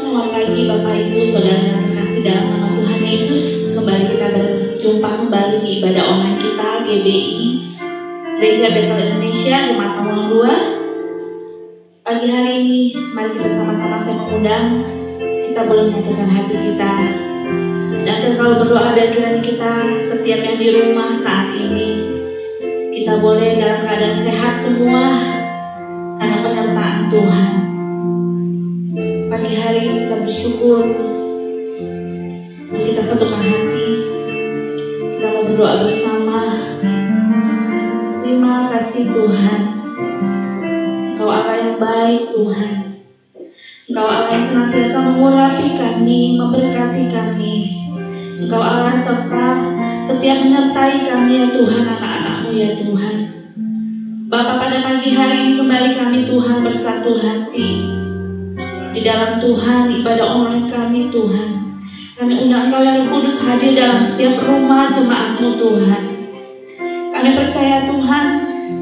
Selamat pagi Bapak Ibu Saudara yang terkasih dalam nama Tuhan Yesus. Kembali kita berjumpa kembali di ibadah online kita GBI Gereja Betel Indonesia Jemaat Nomor 2. Pagi hari ini mari kita sama-sama saya mengundang kita boleh menyatakan hati kita. Dan saya selalu berdoa biar kiranya kita setiap yang di rumah saat ini kita boleh dalam keadaan sehat semua karena penyertaan Tuhan. Pagi hari kita bersyukur dan kita satukan hati. Kita mau berdoa bersama. Terima kasih Tuhan, Engkau Allah yang baik Tuhan. Engkau Allah yang senantiasa mengurapi kami, memberkati kami. Engkau Allah serta setiap menyertai kami ya Tuhan, anak-anak-Mu ya Tuhan. Bapa, pada pagi hari ini kembali kami Tuhan bersatu hati di dalam Tuhan, ibadah online kami Tuhan. Kami undang Engkau yang Kudus hadir dalam setiap rumah jemaat-Mu Tuhan. Kami percaya Tuhan,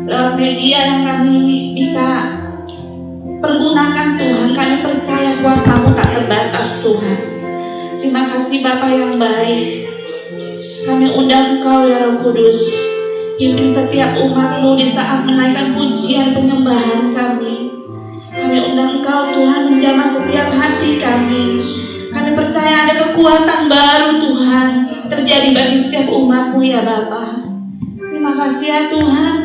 lewat media yang kami bisa pergunakan Tuhan, kami percaya kuasa-Mu tak terbatas Tuhan. Terima kasih Bapa yang baik. Kami undang Engkau ya Roh Kudus, pimpin setiap umat-Mu di saat menaikkan pujian penyembahan kami. Kami undang Engkau Tuhan menjamah setiap hati kami. Kami percaya ada kekuatan baru Tuhan terjadi bagi setiap umat-Mu ya Bapa. Terima kasih ya Tuhan.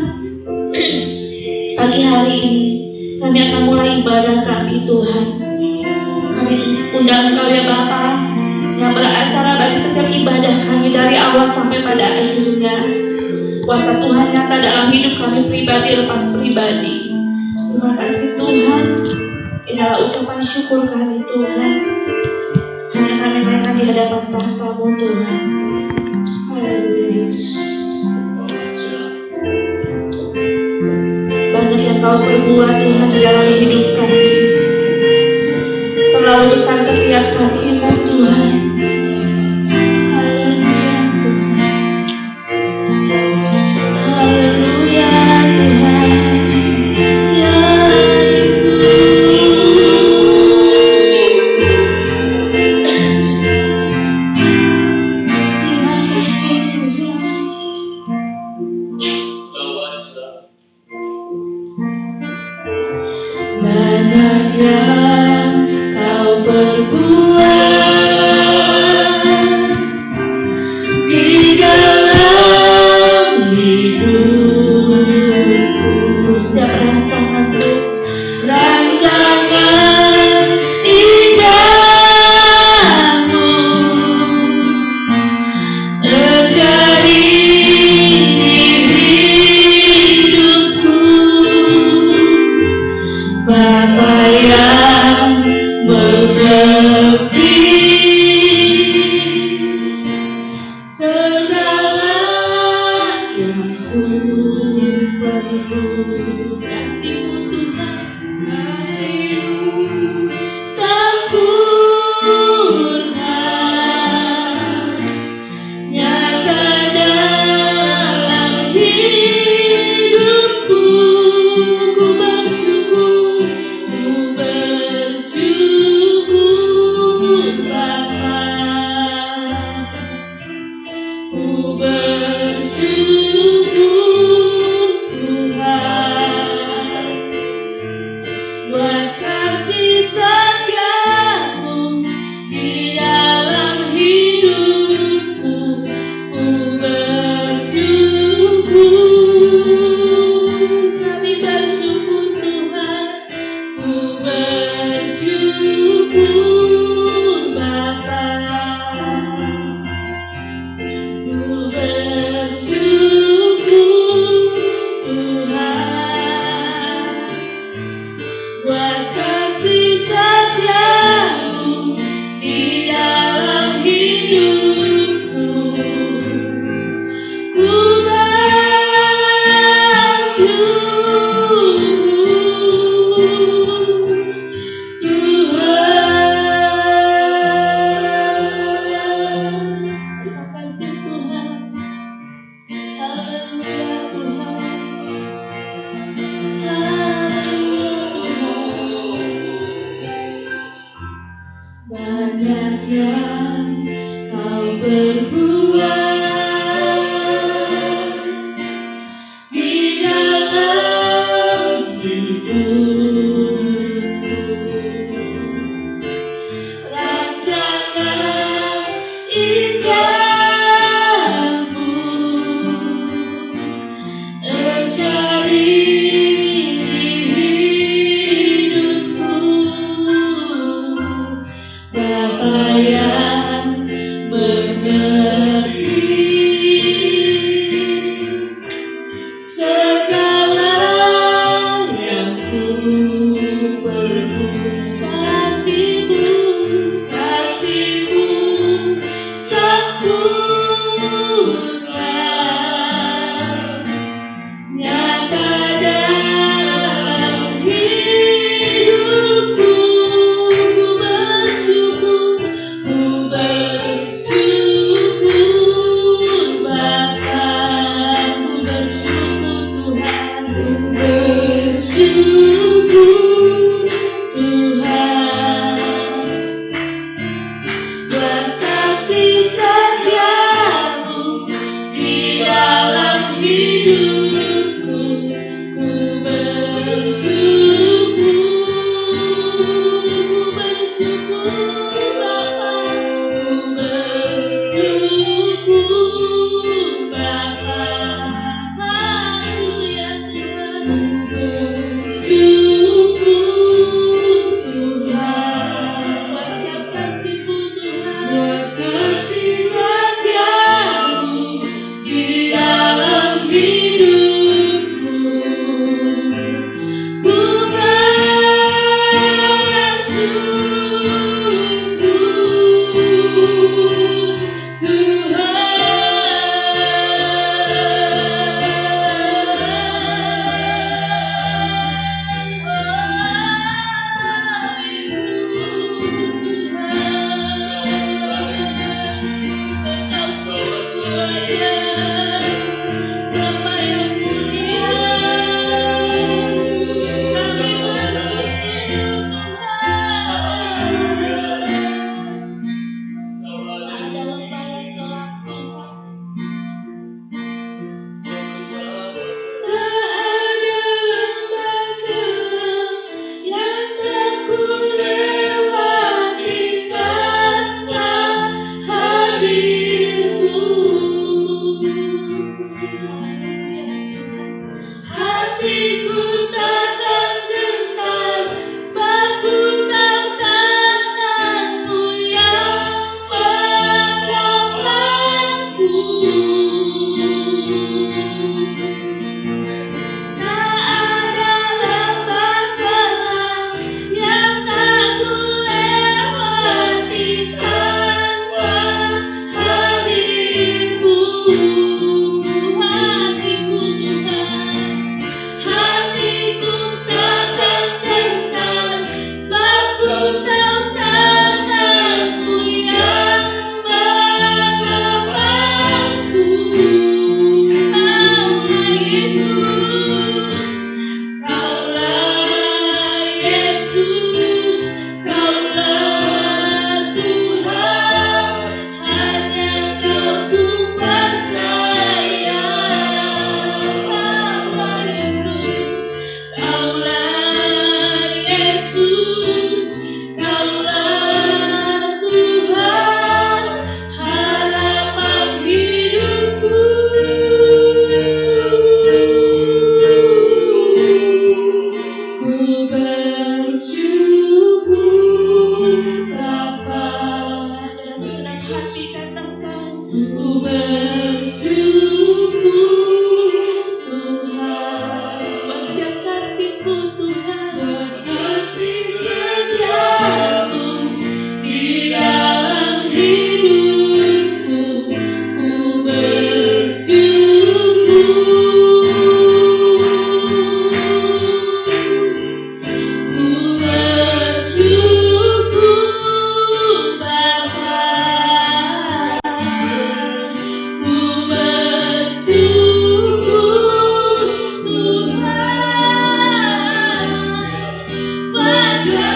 Pagi hari ini kami akan mulai ibadah kami Tuhan. Kami undang Engkau ya Bapa yang beracara bagi setiap ibadah kami dari awal sampai pada akhirnya. Kuasa Tuhan nyata dalam hidup kami pribadi lepas pribadi. Terima kasih Tuhan. Inilah ucapan syukur kami Tuhan. Hanya kami naikkan di hadapan tahta-Mu Tuhan. Haleluya. Banyak yang Kau perbuat Tuhan di dalam hidup kami. Terlalu besar setiap kasih-Mu Tuhan.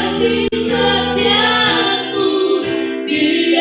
Kasih setiamu di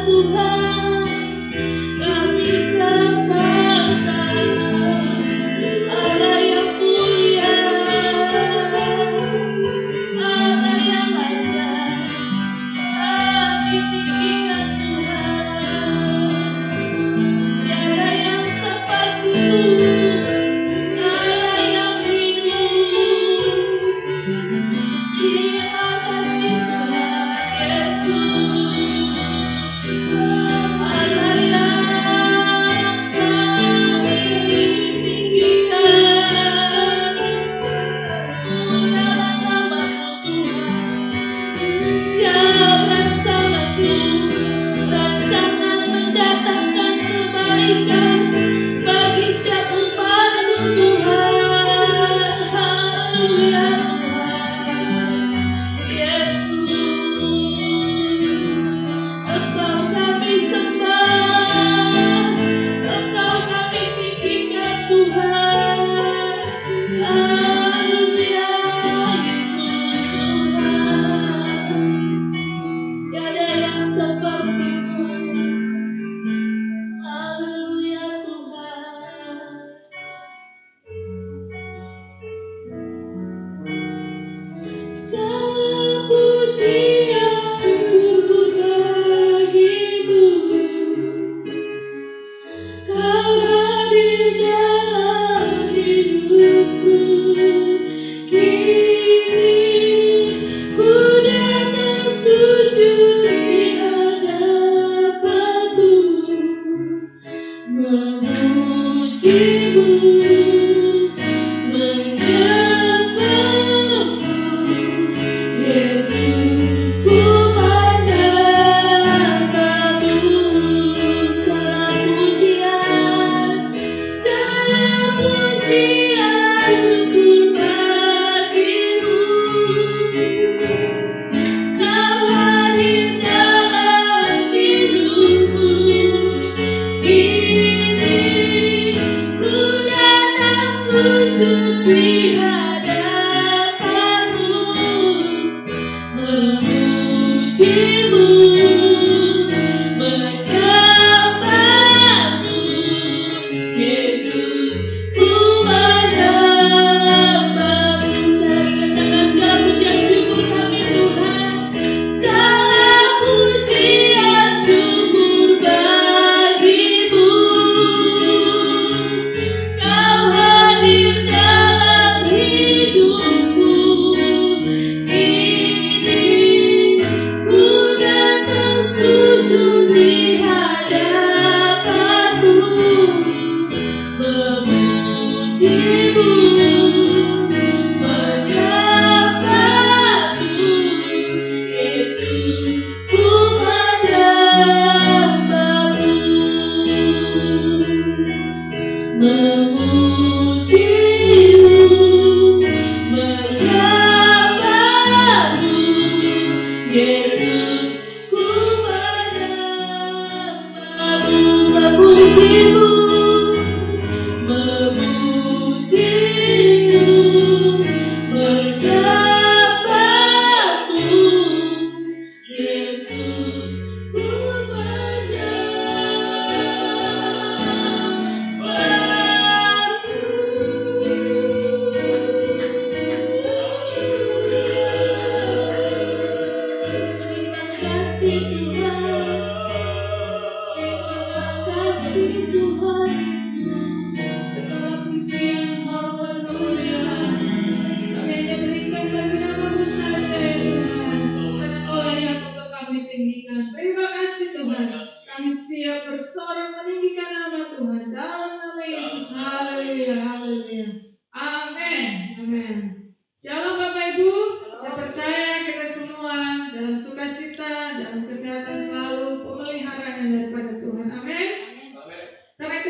Tuhan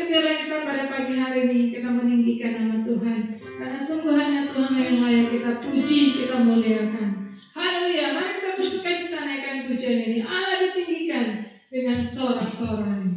biarlah kita pada pagi hari ini kita meninggikan nama Tuhan, karena sungguh hanya Tuhan yang layak kita puji, kita muliakan. Haleluya, mari kita bersukacita naikkan pujian ini. Allah ditinggikan dengan sorak-sorai.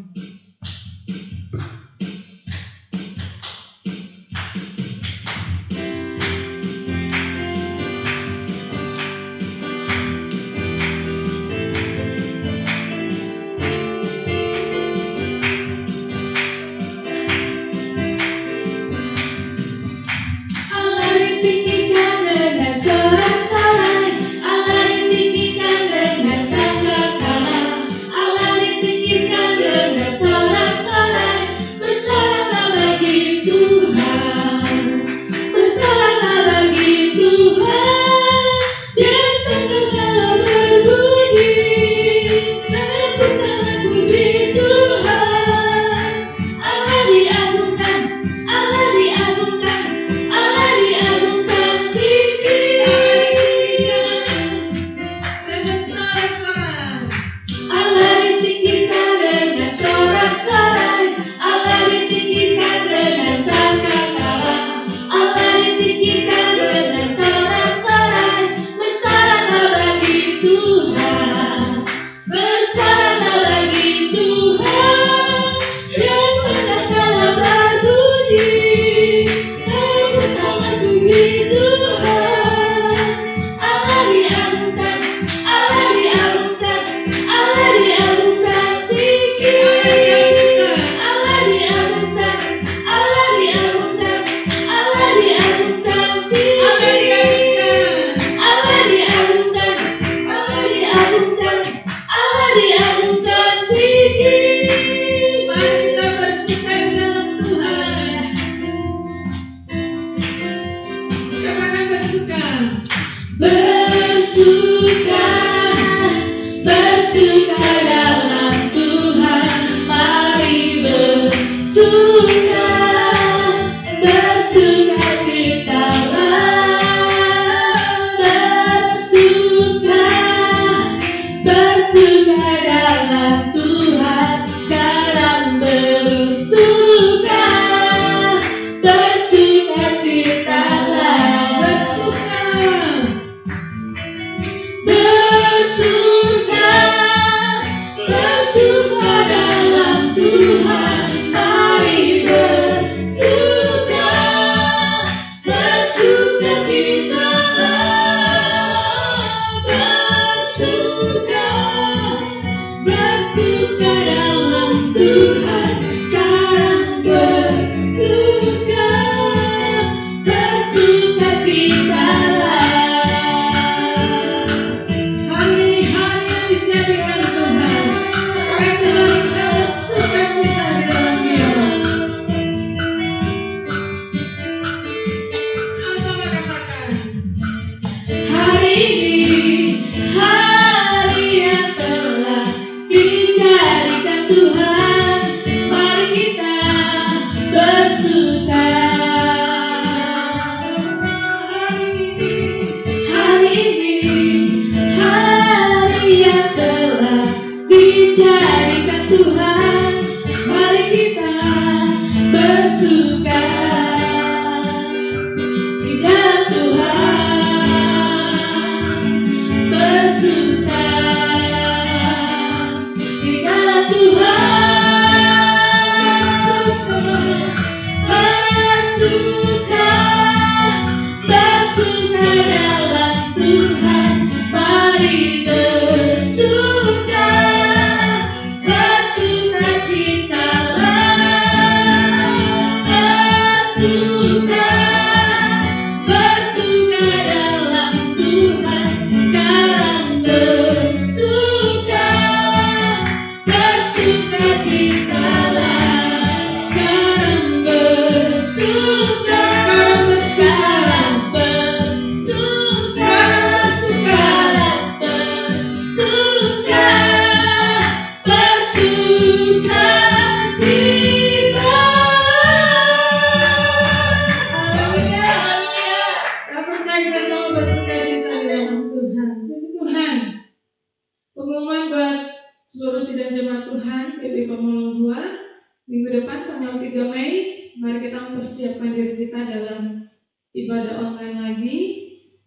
minggu depan tanggal 3 Mei, mari kita mempersiapkan diri kita dalam ibadah online lagi,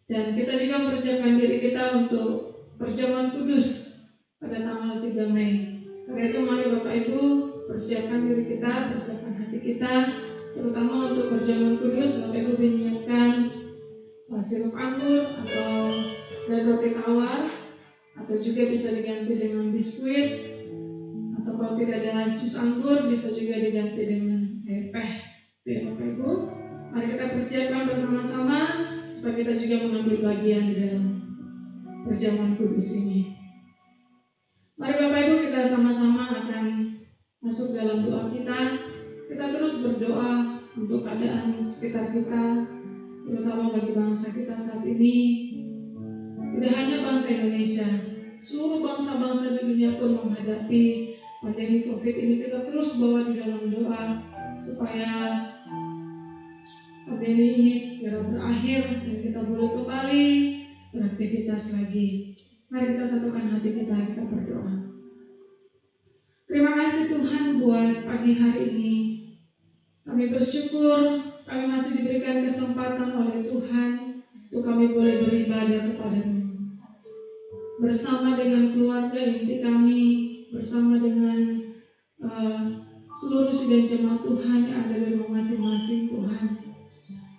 dan kita juga mempersiapkan diri kita untuk perjamuan kudus pada tanggal 3 Mei. Karena itu mari Bapak Ibu persiapkan diri kita, persiapkan hati kita, terutama untuk perjamuan kudus. Bapak Ibu menyiapkan sirup anggur dan roti tawar, atau juga bisa diganti dengan biskuit, atau kalau tidak ada jus anggur bisa juga diganti dengan teh. Ya Bapak Ibu, mari kita persiapkan bersama-sama supaya kita juga mengambil bagian di dalam perjamuan kudus ini. Mari Bapak Ibu kita sama-sama akan masuk dalam doa kita. Kita terus berdoa untuk keadaan sekitar kita, terutama bagi bangsa kita saat ini. Tidak hanya bangsa Indonesia, seluruh bangsa-bangsa di dunia pun menghadapi pandemi COVID ini. Kita terus bawa di dalam doa supaya pandemi ini segera berakhir dan kita boleh kembali beraktivitas lagi. Mari kita satukan hati kita berdoa. Terima kasih Tuhan buat pagi hari ini. Kami bersyukur kami masih diberikan kesempatan oleh Tuhan untuk kami boleh beribadah kepada-Mu. Bersama dengan keluarga inti kami, bersama dengan seluruh sidang jemaat Tuhan yang ada di rumah masing-masing Tuhan.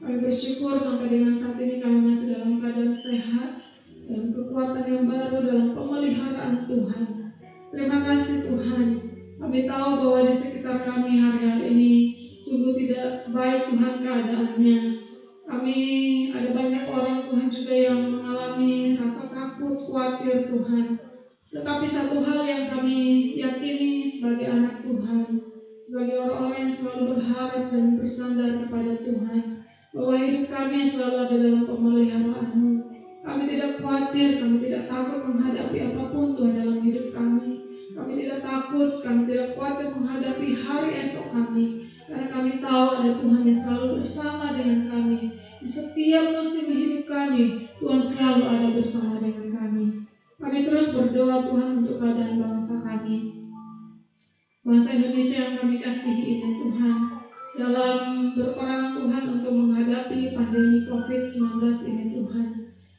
Kami bersyukur sampai dengan saat ini kami masih dalam keadaan sehat, dalam kekuatan yang baru, dalam pemeliharaan Tuhan. Terima kasih Tuhan. Kami tahu bahwa di sekitar kami hari-hari ini sungguh tidak baik Tuhan keadaannya. Kami ada banyak orang Tuhan juga yang mengalami rasa takut, khawatir Tuhan. Tetapi satu hal yang kami yakini sebagai anak Tuhan, sebagai orang-orang yang selalu berharap dan bersandar kepada Tuhan, bahwa hidup kami selalu ada dalam pemeliharaan-Mu. Kami tidak khawatir, kami tidak takut menghadapi apapun Tuhan dalam hidup kami. Kami tidak takut, kami tidak khawatir menghadapi hari esok kami. Karena kami tahu ada Tuhan yang selalu bersama dengan kami. Di setiap musim hidup kami, Tuhan selalu ada bersama dengan kami. Kami terus berdoa Tuhan untuk keadaan bangsa kami, bangsa Indonesia yang kami kasihi ini Tuhan, dalam berperang Tuhan untuk menghadapi pandemi COVID-19 ini Tuhan.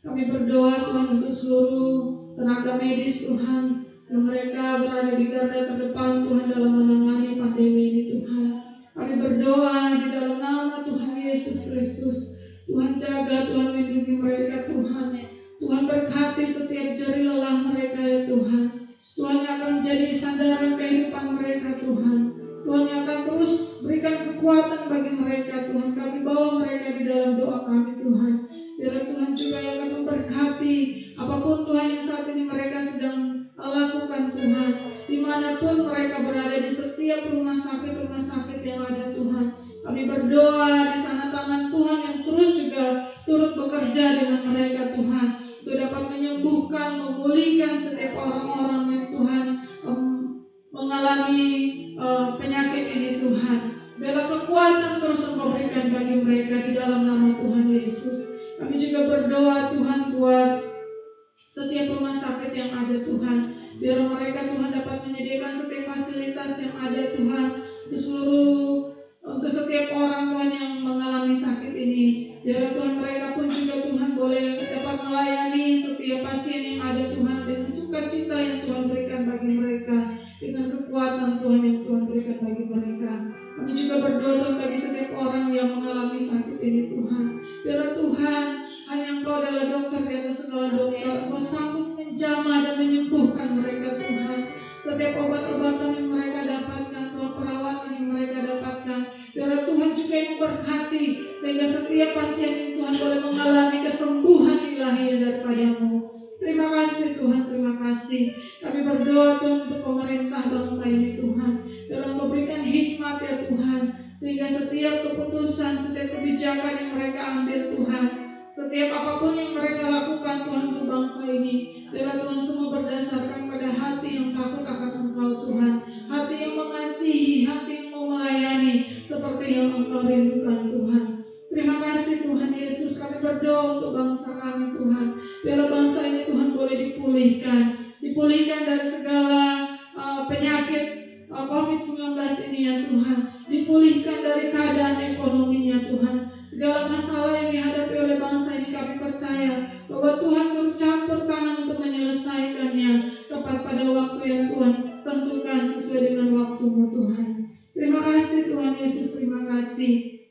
Kami berdoa Tuhan untuk seluruh tenaga medis Tuhan, yang mereka berada di garda terdepan Tuhan dalam menangani pandemi ini Tuhan. Kami berdoa di dalam nama Tuhan Yesus Kristus. Tuhan jaga, Tuhan lindungi mereka Tuhan. Tuhan berkati setiap jari lelah mereka ya Tuhan. Tuhan yang akan menjadi sandaran kehidupan mereka Tuhan. Tuhan yang akan terus berikan kekuatan bagi mereka Tuhan. Kami bawa mereka di dalam doa kami Tuhan. Biar Tuhan juga yang akan memberkati apapun Tuhan yang saat ini mereka sedang lakukan Tuhan. Dimanapun mereka berada, di setiap rumah sakit yang ada Tuhan. Kami berdoa di sana tangan Tuhan yang terus juga turut bekerja dengan mereka Tuhan, untuk dapat menyembuhkan, memulihkan setiap orang-orang yang Tuhan mengalami penyakit ini Tuhan. Biarlah kekuatan terus Engkau berikan bagi mereka di dalam nama Tuhan Yesus. Kami juga berdoa Tuhan buat setiap rumah sakit yang ada Tuhan. Biar mereka Tuhan dapat menyediakan setiap fasilitas yang ada Tuhan untuk setiap orang Tuhan yang mengalami sakit ini. Biar Tuhan mereka pun juga Tuhan boleh dapat melayani setiap pasien yang ada Tuhan dengan sukacita yang Tuhan berikan bagi mereka, dengan kekuatan Tuhan yang Tuhan berikan bagi mereka. Kami juga berdoa bagi setiap orang yang mengalami sakit ini Tuhan. Biar Tuhan, hanya Engkau adalah dokter di atas segala dokter. Engkau sanggup menjamah dan menyembuhkan mereka Tuhan. Setiap obat-obatan yang mereka dapatkan, Tuhan, perawatan yang mereka dapatkan, biar Tuhan juga yang memberkati, sehingga setiap pasien yang Tuhan boleh mengalami kesembuhan ilahi daripada-Mu. Terima kasih Tuhan, terima kasih. Kami berdoa Tuhan untuk pemerintah bangsa ini Tuhan, biar Engkau berikan hikmat ya Tuhan, sehingga setiap keputusan, setiap kebijakan yang mereka ambil Tuhan, setiap apapun yang mereka lakukan Tuhan untuk bangsa ini, biar Tuhan semua berdasarkan pada hati yang takut akan Engkau Tuhan, hati yang mengasihi, hati yang mau melayani seperti yang Engkau rindukan Tuhan. Terima kasih Tuhan Yesus. Kami berdoa untuk bangsa kami Tuhan, biar bangsa ini Tuhan boleh dipulihkan dari segala penyakit COVID-19 ini ya Tuhan, dipulihkan dari keadaan ekonominya Tuhan. Segala masalah yang dihadapi oleh bangsa ini kami percaya bahwa Tuhan turut campur tangan untuk menyelesaikannya tepat pada waktu yang Tuhan tentukan sesuai dengan waktu-Mu Tuhan. Terima kasih Tuhan Yesus, terima kasih.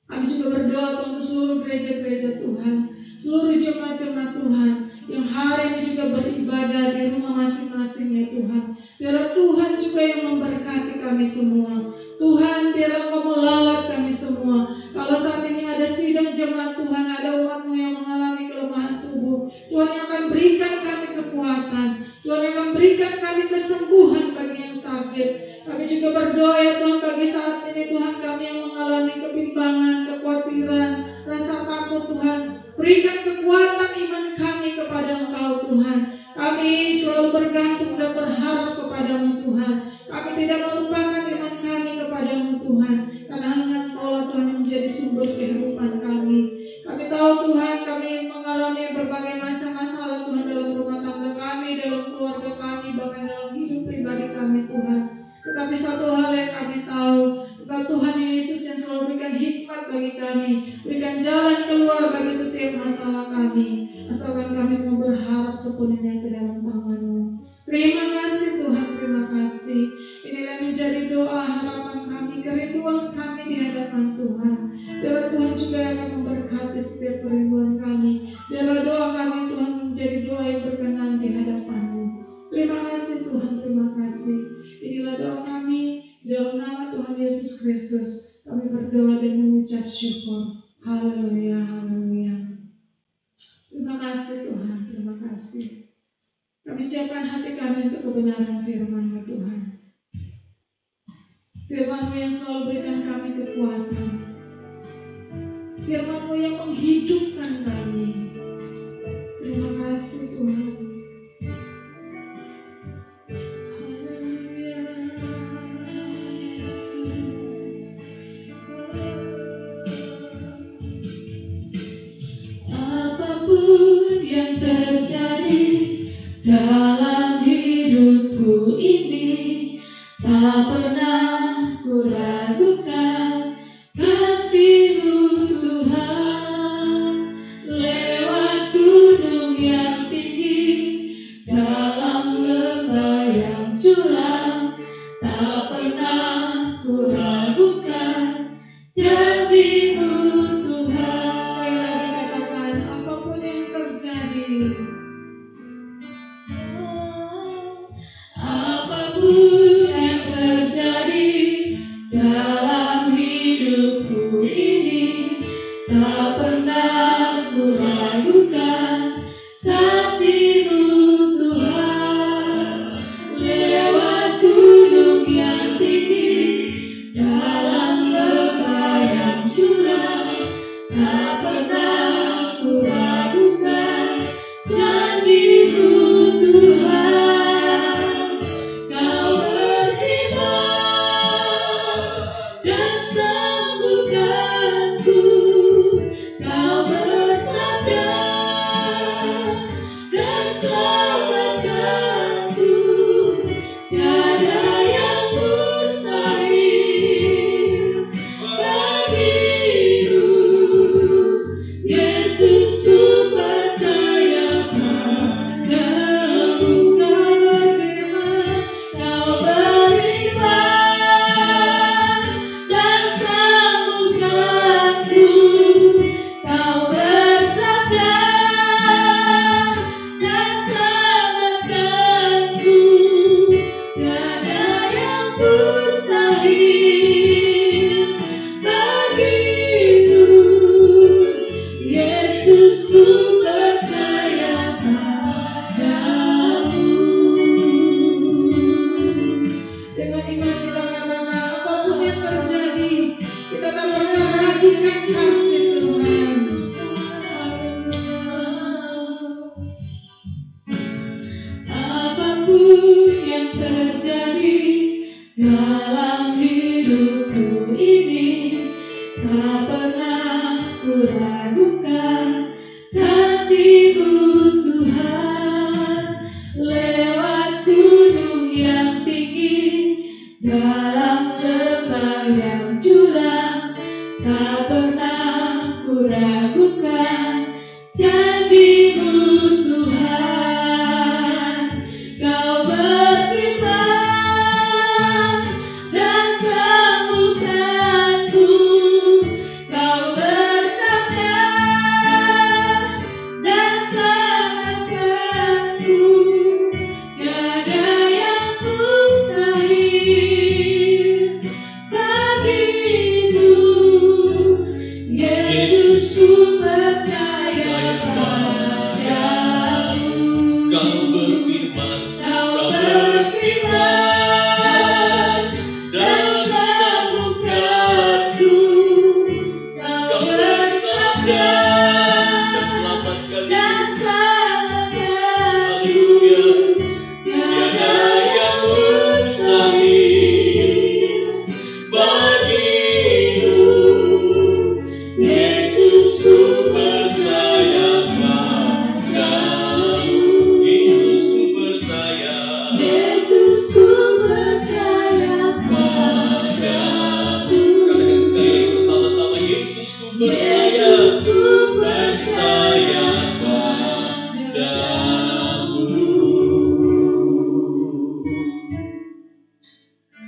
Kami juga berdoa untuk seluruh gereja-gereja Tuhan, seluruh jemaat-jemaat Tuhan yang hari ini juga beribadah di rumah masing-masing ya Tuhan. Biarlah Tuhan juga yang memberkati kami semua. Tuhan, biarlah Engkau melawat kami semua. Kalau saat ini ada sidang jemaat Tuhan, ada umat-Mu yang mengalami kelemahan tubuh, Tuhan yang akan berikan kami kekuatan, Tuhan yang akan berikan kami kesembuhan bagi yang sakit. Kami juga berdoa ya Tuhan, bagi saat ini Tuhan kami yang mengalami kebimbangan, kekhawatiran, rasa takut Tuhan, berikan kekuatan iman kami kepada Engkau Tuhan. Kami selalu bergantung dan berharap kepada-Mu Tuhan. Kami tidak melupakan iman kami kepada-Mu Tuhan, karena hanya Engkau Tuhan yang menjadi sumber kehidupan kami. Kami tahu Tuhan, kami mengalami berbagai macam masalah Tuhan dalam rumah tangga kami, dalam keluarga kami, bahkan dalam hidup pribadi kami Tuhan. Tetapi satu hal yang kami tahu, Engkau Tuhan Yesus yang selalu berikan hikmat bagi kami, berikan jalan keluar bagi setiap masalah kami, asalkan kami mau berharap sepenuhnya ke dalam tangan-Mu. Terima kasih Tuhan, terima kasih. Inilah menjadi doa harapan kami, kerinduan kami di hadapan Tuhan. Biarlah Tuhan juga yang akan memberkati setiap kerinduan kami. Biarlah doa kami Tuhan menjadi doa yang berkenan di hadapan-Mu. Terima kasih Tuhan, terima kasih. Inilah doa kami di dalam nama Tuhan Yesus Kristus. Kami berdoa dan mengucap syukur. Haleluya, haleluya. Terima kasih Tuhan, terima kasih. Kami siapkan hati kami untuk kebenaran firman-Mu Tuhan. Firman-Mu yang selalu berikan kami kekuatan. Firman-Mu yang menghidupkan kami. Terima kasih Tuhan. Apapun yang terjadi dalam hidupku ini, tak pernah ku ragukan kasih-Mu Tuhan. Lewat gunung yang tinggi, dalam lembah yang curam, tak pernah ku ragukan janji-Mu Tuhan. Sekali lagi katakan, apapun yang terjadi, Apapun yang terjadi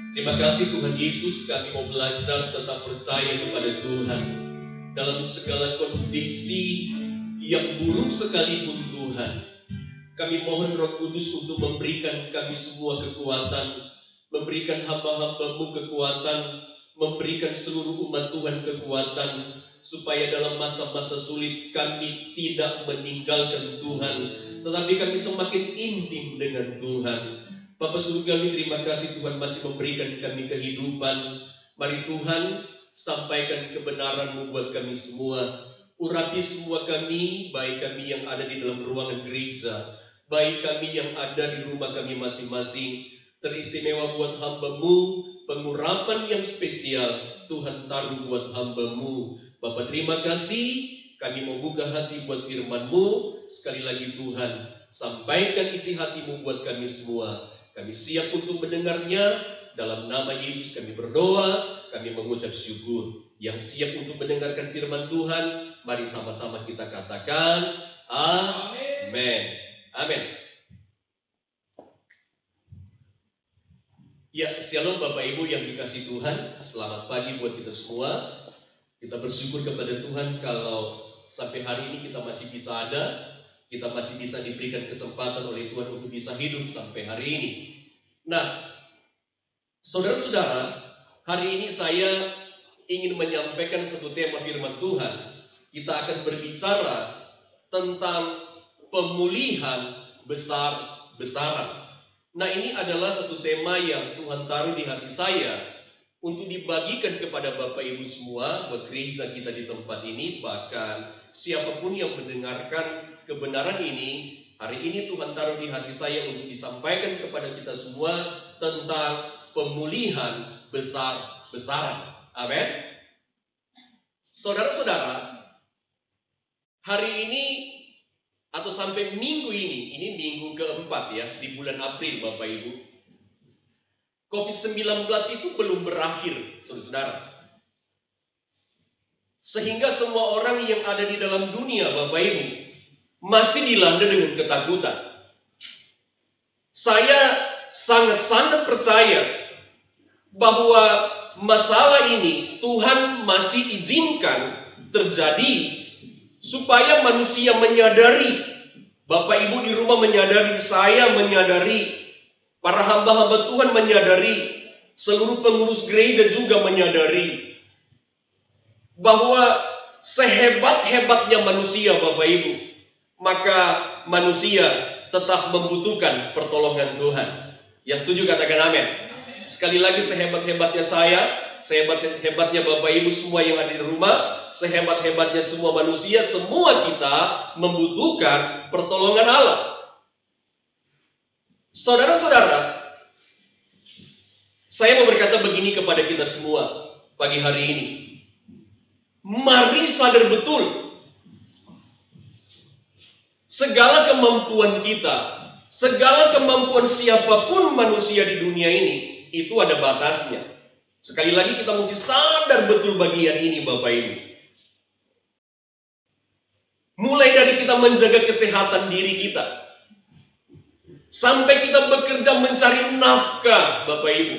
Terima kasih Tuhan Yesus, kami mau belajar tetap percaya kepada Tuhan dalam segala kondisi yang buruk sekalipun Tuhan. Kami mohon Roh Kudus untuk memberikan kami semua kekuatan, memberikan hamba-hamba-Mu kekuatan, memberikan seluruh umat Tuhan kekuatan, supaya dalam masa-masa sulit kami tidak meninggalkan Tuhan, tetapi kami semakin intim dengan Tuhan. Bapa Surgawi, terima kasih Tuhan masih memberikan kami kehidupan. Mari Tuhan, sampaikan kebenaran-Mu buat kami semua. Urapi semua kami, baik kami yang ada di dalam ruangan gereja, baik kami yang ada di rumah kami masing-masing. Teristimewa buat hamba-Mu, pengurapan yang spesial Tuhan taruh buat hamba-Mu. Bapa terima kasih, kami mau buka hati buat firman-Mu. Sekali lagi Tuhan, sampaikan isi hati-Mu buat kami semua. Kami siap untuk mendengarnya. Dalam nama Yesus kami berdoa, kami mengucap syukur. Yang siap untuk mendengarkan firman Tuhan, mari sama-sama kita katakan amin. Amin. Ya, shalom Bapak Ibu yang dikasih Tuhan. Selamat pagi buat kita semua. Kita bersyukur kepada Tuhan kalau sampai hari ini kita masih bisa ada, kita masih bisa diberikan kesempatan oleh Tuhan untuk bisa hidup sampai hari ini. Nah, saudara-saudara, hari ini saya ingin menyampaikan satu tema firman Tuhan. Kita akan berbicara tentang pemulihan besar-besaran. Nah, ini adalah satu tema yang Tuhan taruh di hati saya untuk dibagikan kepada Bapak Ibu semua, buat gereja kita di tempat ini, bahkan siapapun yang mendengarkan kebenaran ini. Hari ini Tuhan taruh di hati saya untuk disampaikan kepada kita semua tentang pemulihan besar-besaran. Amin. Saudara-saudara, hari ini atau sampai minggu ini minggu keempat ya, di bulan April Bapak Ibu, COVID-19 itu belum berakhir, saudara-saudara. Sehingga semua orang yang ada di dalam dunia, Bapak Ibu, masih dilanda dengan ketakutan. Saya sangat-sangat percaya bahwa masalah ini Tuhan masih izinkan terjadi supaya manusia menyadari, Bapak Ibu di rumah menyadari, saya menyadari, para hamba-hamba Tuhan menyadari, seluruh pengurus gereja juga menyadari bahwa sehebat-hebatnya manusia, Bapak Ibu, maka manusia tetap membutuhkan pertolongan Tuhan. Yang setuju katakan amin. Sekali lagi, sehebat-hebatnya saya, sehebat-hebatnya Bapak Ibu semua yang ada di rumah, sehebat-hebatnya semua manusia, semua kita membutuhkan pertolongan Allah. Saudara-saudara, saya mau berkata begini kepada kita semua pagi hari ini. Mari sadar betul, segala kemampuan kita, segala kemampuan siapapun manusia di dunia ini, itu ada batasnya. Sekali lagi kita mesti sadar betul bagian ini Bapak Ibu. Mulai dari kita menjaga kesehatan diri kita, sampai kita bekerja mencari nafkah Bapak Ibu.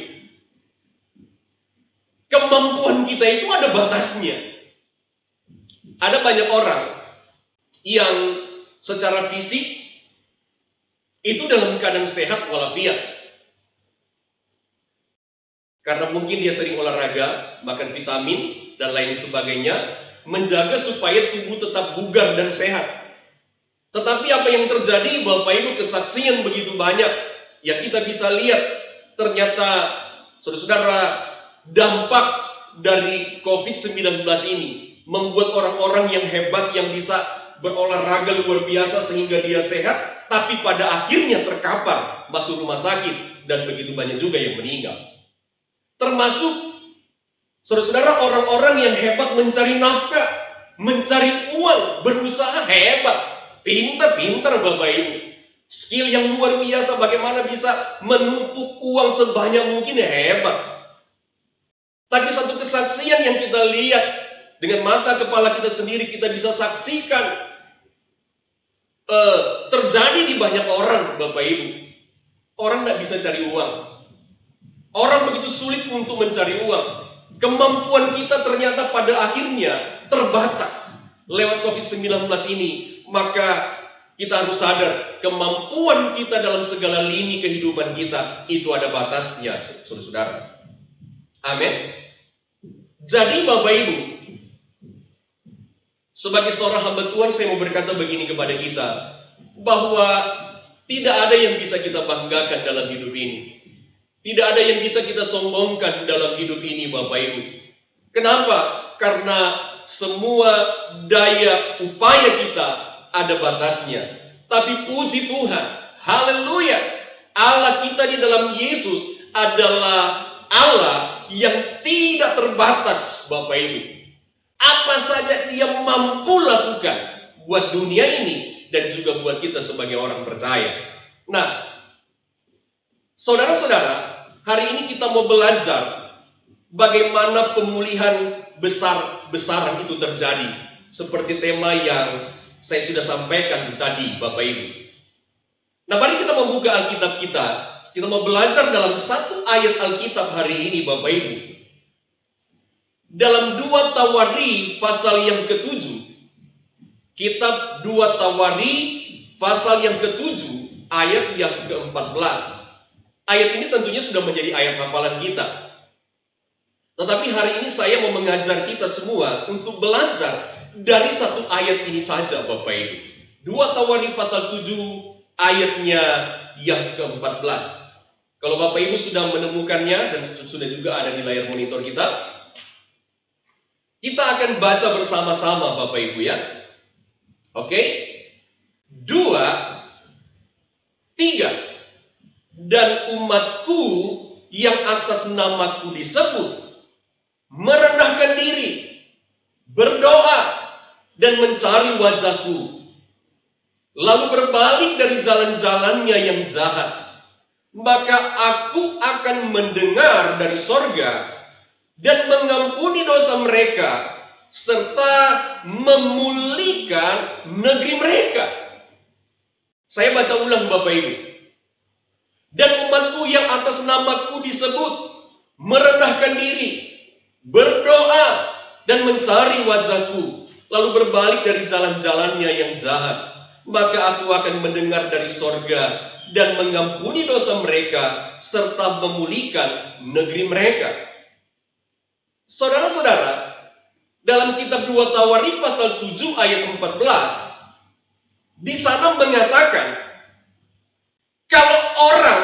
Kemampuan kita itu ada batasnya. Ada banyak orang yang secara fisik itu dalam keadaan sehat walafiat. Karena mungkin dia sering olahraga, makan vitamin, dan lain sebagainya, menjaga supaya tubuh tetap bugar dan sehat. Tetapi apa yang terjadi, Bapak Ibu, kesaksian begitu banyak. Ya kita bisa lihat, ternyata, saudara-saudara, dampak dari COVID-19 ini membuat orang-orang yang hebat, yang bisa berolahraga luar biasa sehingga dia sehat, tapi pada akhirnya terkapar, masuk rumah sakit, dan begitu banyak juga yang meninggal. Termasuk, saudara-saudara, orang-orang yang hebat mencari nafkah, mencari uang, berusaha hebat, pintar-pintar Bapak Ibu. Skill yang luar biasa, bagaimana bisa menumpuk uang sebanyak mungkin, hebat. Tapi satu kesaksian yang kita lihat dengan mata kepala kita sendiri, kita bisa saksikan terjadi di banyak orang Bapak Ibu. Orang tidak bisa cari uang. Orang begitu sulit untuk mencari uang. Kemampuan kita ternyata pada akhirnya terbatas lewat COVID-19 ini. Maka kita harus sadar kemampuan kita dalam segala lini kehidupan kita itu ada batasnya, saudara-saudara. Amin. Jadi Bapak Ibu, sebagai seorang hamba Tuhan, saya mau berkata begini kepada kita, bahwa tidak ada yang bisa kita banggakan dalam hidup ini. Tidak ada yang bisa kita sombongkan dalam hidup ini, Bapak Ibu. Kenapa? Karena semua daya upaya kita ada batasnya. Tapi puji Tuhan, haleluya, Allah kita di dalam Yesus adalah Allah yang tidak terbatas, Bapak Ibu. Apa saja Dia mampu lakukan buat dunia ini dan juga buat kita sebagai orang percaya. Nah, saudara-saudara, hari ini kita mau belajar bagaimana pemulihan besar-besaran itu terjadi. Seperti tema yang saya sudah sampaikan tadi, Bapak Ibu. Nah, mari kita membuka Alkitab kita. Kita mau belajar dalam satu ayat Alkitab hari ini, Bapak Ibu. Dalam 2 Tawari pasal yang ke-7. Kitab 2 Tawari pasal yang ke-7 ayat yang ke-14. Ayat ini tentunya sudah menjadi ayat hafalan kita. Tetapi hari ini saya mau mengajar kita semua untuk belajar dari satu ayat ini saja, Bapak Ibu. 2 Tawari pasal 7 ayatnya yang ke-14. Kalau Bapak Ibu sudah menemukannya dan sudah juga ada di layar monitor kita, kita akan baca bersama-sama, Bapak Ibu ya. Oke? 2, 3. Dan umatku yang atas namaku disebut merendahkan diri, berdoa, dan mencari wajahku, lalu berbalik dari jalan-jalannya yang jahat, maka aku akan mendengar dari sorga dan mengampuni dosa mereka, serta memulihkan negeri mereka. Saya baca ulang, Bapak Ibu. Dan umatku yang atas namaku disebut merendahkan diri, berdoa, dan mencari wajahku, lalu berbalik dari jalan-jalannya yang jahat, maka aku akan mendengar dari sorga dan mengampuni dosa mereka, serta memulihkan negeri mereka. Saudara-saudara, dalam kitab 2 Tawari pasal 7 ayat 14, di sana mengatakan, kalau orang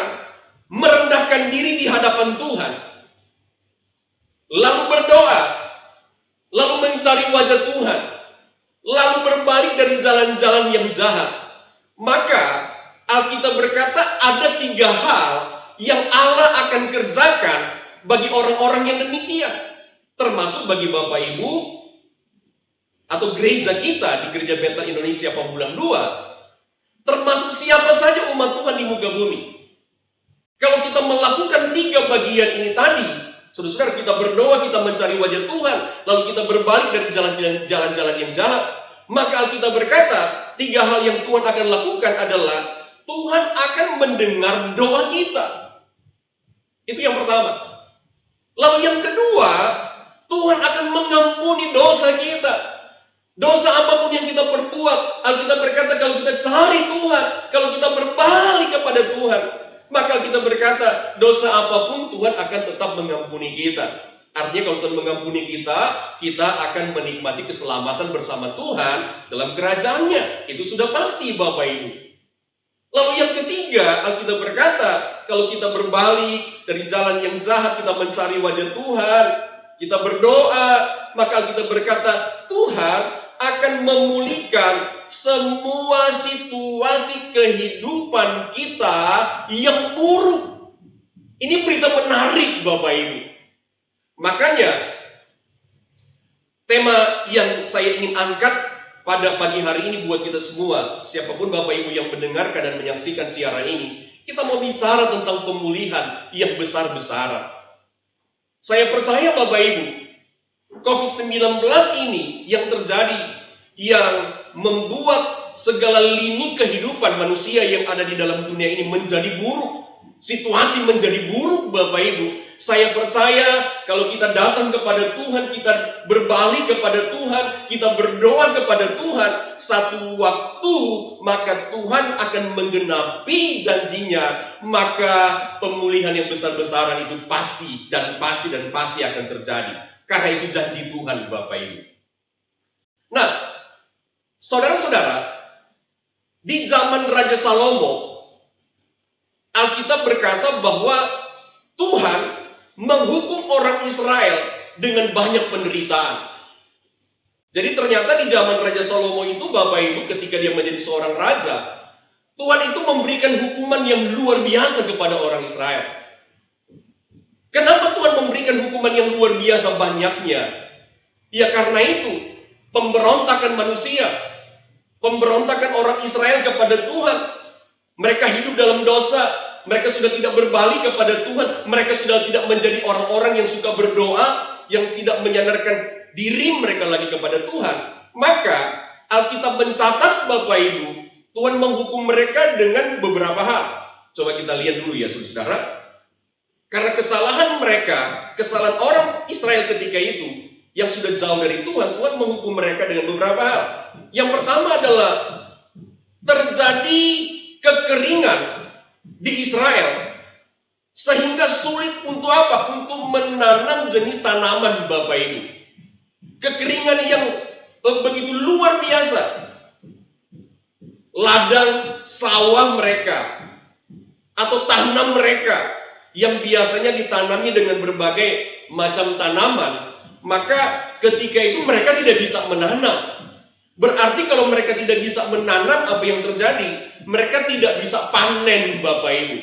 merendahkan diri di hadapan Tuhan, lalu berdoa, lalu mencari wajah Tuhan, lalu berbalik dari jalan-jalan yang jahat, maka Alkitab berkata ada 3 hal yang Allah akan kerjakan bagi orang-orang yang demikian. Termasuk bagi Bapak Ibu atau gereja kita di Gereja Betel Indonesia Pamulang 2. Termasuk siapa saja umat Tuhan di muka bumi. Kalau kita melakukan 3 bagian ini tadi, saudara-saudara, kita berdoa, kita mencari wajah Tuhan, lalu kita berbalik dari jalan-jalan yang jahat, maka Alkitab berkata 3 hal yang Tuhan akan lakukan adalah Tuhan akan mendengar doa kita. Itu yang pertama. Lalu yang kedua, Tuhan akan mengampuni dosa kita. Dosa apapun yang kita perbuat, Alkitab berkata kalau kita cari Tuhan, kalau kita berbalik kepada Tuhan, maka kita berkata dosa apapun Tuhan akan tetap mengampuni kita. Artinya kalau Tuhan mengampuni kita, kita akan menikmati keselamatan bersama Tuhan dalam kerajaannya. Itu sudah pasti, Bapak Ibu. Lalu yang ketiga, Alkitab berkata, kalau kita berbalik dari jalan yang jahat, kita mencari wajah Tuhan, kita berdoa, maka Alkitab berkata, Tuhan akan memulihkan semua situasi kehidupan kita yang buruk. Ini berita menarik, Bapak Ibu. Makanya, tema yang saya ingin angkat pada pagi hari ini buat kita semua, siapapun Bapak Ibu yang mendengarkan dan menyaksikan siaran ini, kita mau bicara tentang pemulihan yang besar-besaran. Saya percaya Bapak Ibu, COVID-19 ini yang terjadi, yang membuat segala lini kehidupan manusia yang ada di dalam dunia ini menjadi buruk. Situasi menjadi buruk, Bapak Ibu. Saya percaya kalau kita datang kepada Tuhan, kita berbalik kepada Tuhan, kita berdoa kepada Tuhan, satu waktu maka Tuhan akan menggenapi janjinya. Maka pemulihan yang besar-besaran itu pasti dan pasti akan terjadi. Karena itu janji Tuhan, Bapak Ibu. Nah, saudara-saudara, di zaman Raja Salomo, Alkitab berkata bahwa Tuhan menghukum orang Israel dengan banyak penderitaan. Jadi ternyata di zaman Raja Salomo itu, Bapak Ibu, ketika dia menjadi seorang raja, Tuhan itu memberikan hukuman yang luar biasa kepada orang Israel. Kenapa Tuhan memberikan hukuman yang luar biasa banyaknya? Ya karena itu, pemberontakan manusia, pemberontakan orang Israel kepada Tuhan. Mereka hidup dalam dosa, mereka sudah tidak berbalik kepada Tuhan, mereka sudah tidak menjadi orang-orang yang suka berdoa, yang tidak menyandarkan diri mereka lagi kepada Tuhan. Maka Alkitab mencatat, Bapak Ibu, Tuhan menghukum mereka dengan beberapa hal. Coba kita lihat dulu ya, saudara. Karena kesalahan mereka, kesalahan orang Israel ketika itu, yang sudah jauh dari Tuhan, Tuhan menghukum mereka dengan beberapa hal. Yang pertama adalah terjadi kekeringan di Israel, sehingga sulit untuk apa? Untuk menanam jenis tanaman, Bapak Ibu. Kekeringan yang begitu luar biasa. Ladang sawah mereka atau tanam mereka yang biasanya ditanami dengan berbagai macam tanaman, maka ketika itu mereka tidak bisa menanam. Berarti kalau mereka tidak bisa menanam, apa yang terjadi? Mereka tidak bisa panen, Bapak Ibu.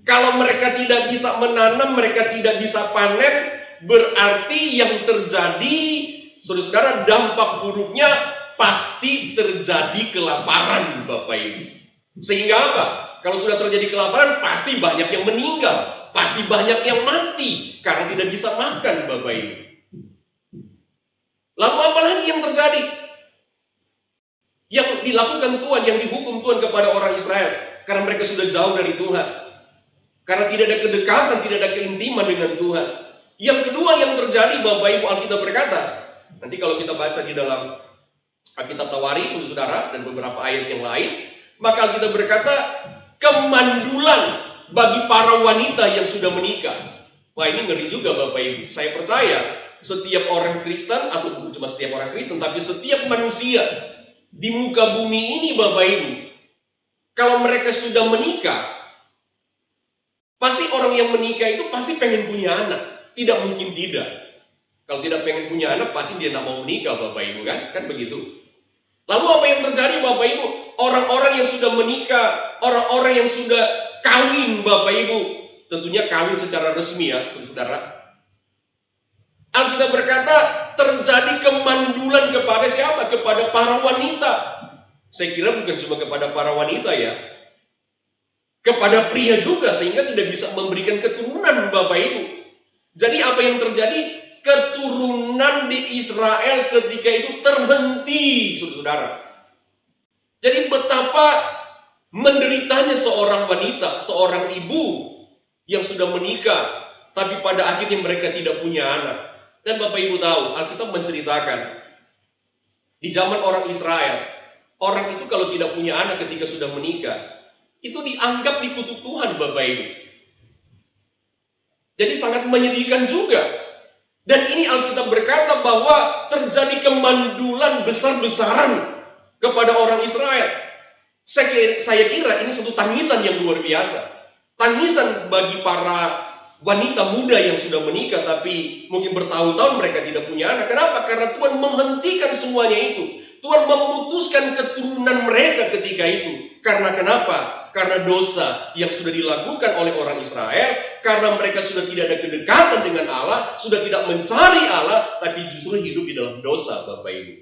Kalau mereka tidak bisa menanam, mereka tidak bisa panen, berarti yang terjadi, saudara-saudara, dampak buruknya pasti terjadi kelaparan, Bapak Ibu. Sehingga apa? Kalau sudah terjadi kelaparan, pasti banyak yang meninggal, pasti banyak yang mati karena tidak bisa makan, Bapak Ibu. Lalu apa lagi yang terjadi? Yang dilakukan Tuhan, yang dihukum Tuhan kepada orang Israel, karena mereka sudah jauh dari Tuhan, karena tidak ada kedekatan, tidak ada keintiman dengan Tuhan. Yang kedua yang terjadi, Bapak Ibu, Alkitab berkata, nanti kalau kita baca di dalam Alkitab Tawaris, saudara, dan beberapa ayat yang lain, maka Alkitab berkata, kemandulan bagi para wanita yang sudah menikah. Wah, ini ngeri juga, Bapak Ibu. Saya percaya setiap orang Kristen, atau bukan cuma setiap orang Kristen, tapi setiap manusia di muka bumi ini, Bapak Ibu, kalau mereka sudah menikah, pasti orang yang menikah itu pasti pengen punya anak. Tidak mungkin tidak. Kalau tidak pengen punya anak, pasti dia tidak mau menikah, Bapak Ibu, kan? Kan begitu. Lalu apa yang terjadi, Bapak Ibu? Orang-orang yang sudah menikah, orang-orang yang sudah kawin, Bapak Ibu, tentunya kawin secara resmi ya, saudara. Alkitab berkata terjadi kemandulan kepada siapa? Kepada para wanita. Saya kira bukan cuma kepada para wanita ya, kepada pria juga, sehingga tidak bisa memberikan keturunan, Bapak Ibu. Jadi apa yang terjadi? Keturunan di Israel ketika itu terhenti, saudara. Jadi betapa menderitanya seorang wanita, seorang ibu yang sudah menikah, tapi pada akhirnya mereka tidak punya anak. Dan Bapak Ibu tahu, Alkitab menceritakan, di zaman orang Israel, orang itu kalau tidak punya anak ketika sudah menikah, itu dianggap dikutuk Tuhan, Bapak Ibu. Jadi sangat menyedihkan juga. Dan ini Alkitab berkata bahwa terjadi kemandulan besar-besaran kepada orang Israel. Saya kira ini satu tangisan yang luar biasa. Tangisan bagi para wanita muda yang sudah menikah tapi mungkin bertahun-tahun mereka tidak punya anak. Kenapa? Karena Tuhan menghentikan semuanya itu. Tuhan memutuskan keturunan mereka ketika itu. Karena kenapa? Karena dosa yang sudah dilakukan oleh orang Israel, karena mereka sudah tidak ada kedekatan dengan Allah, sudah tidak mencari Allah, tapi justru hidup di dalam dosa, Bapak Ibu.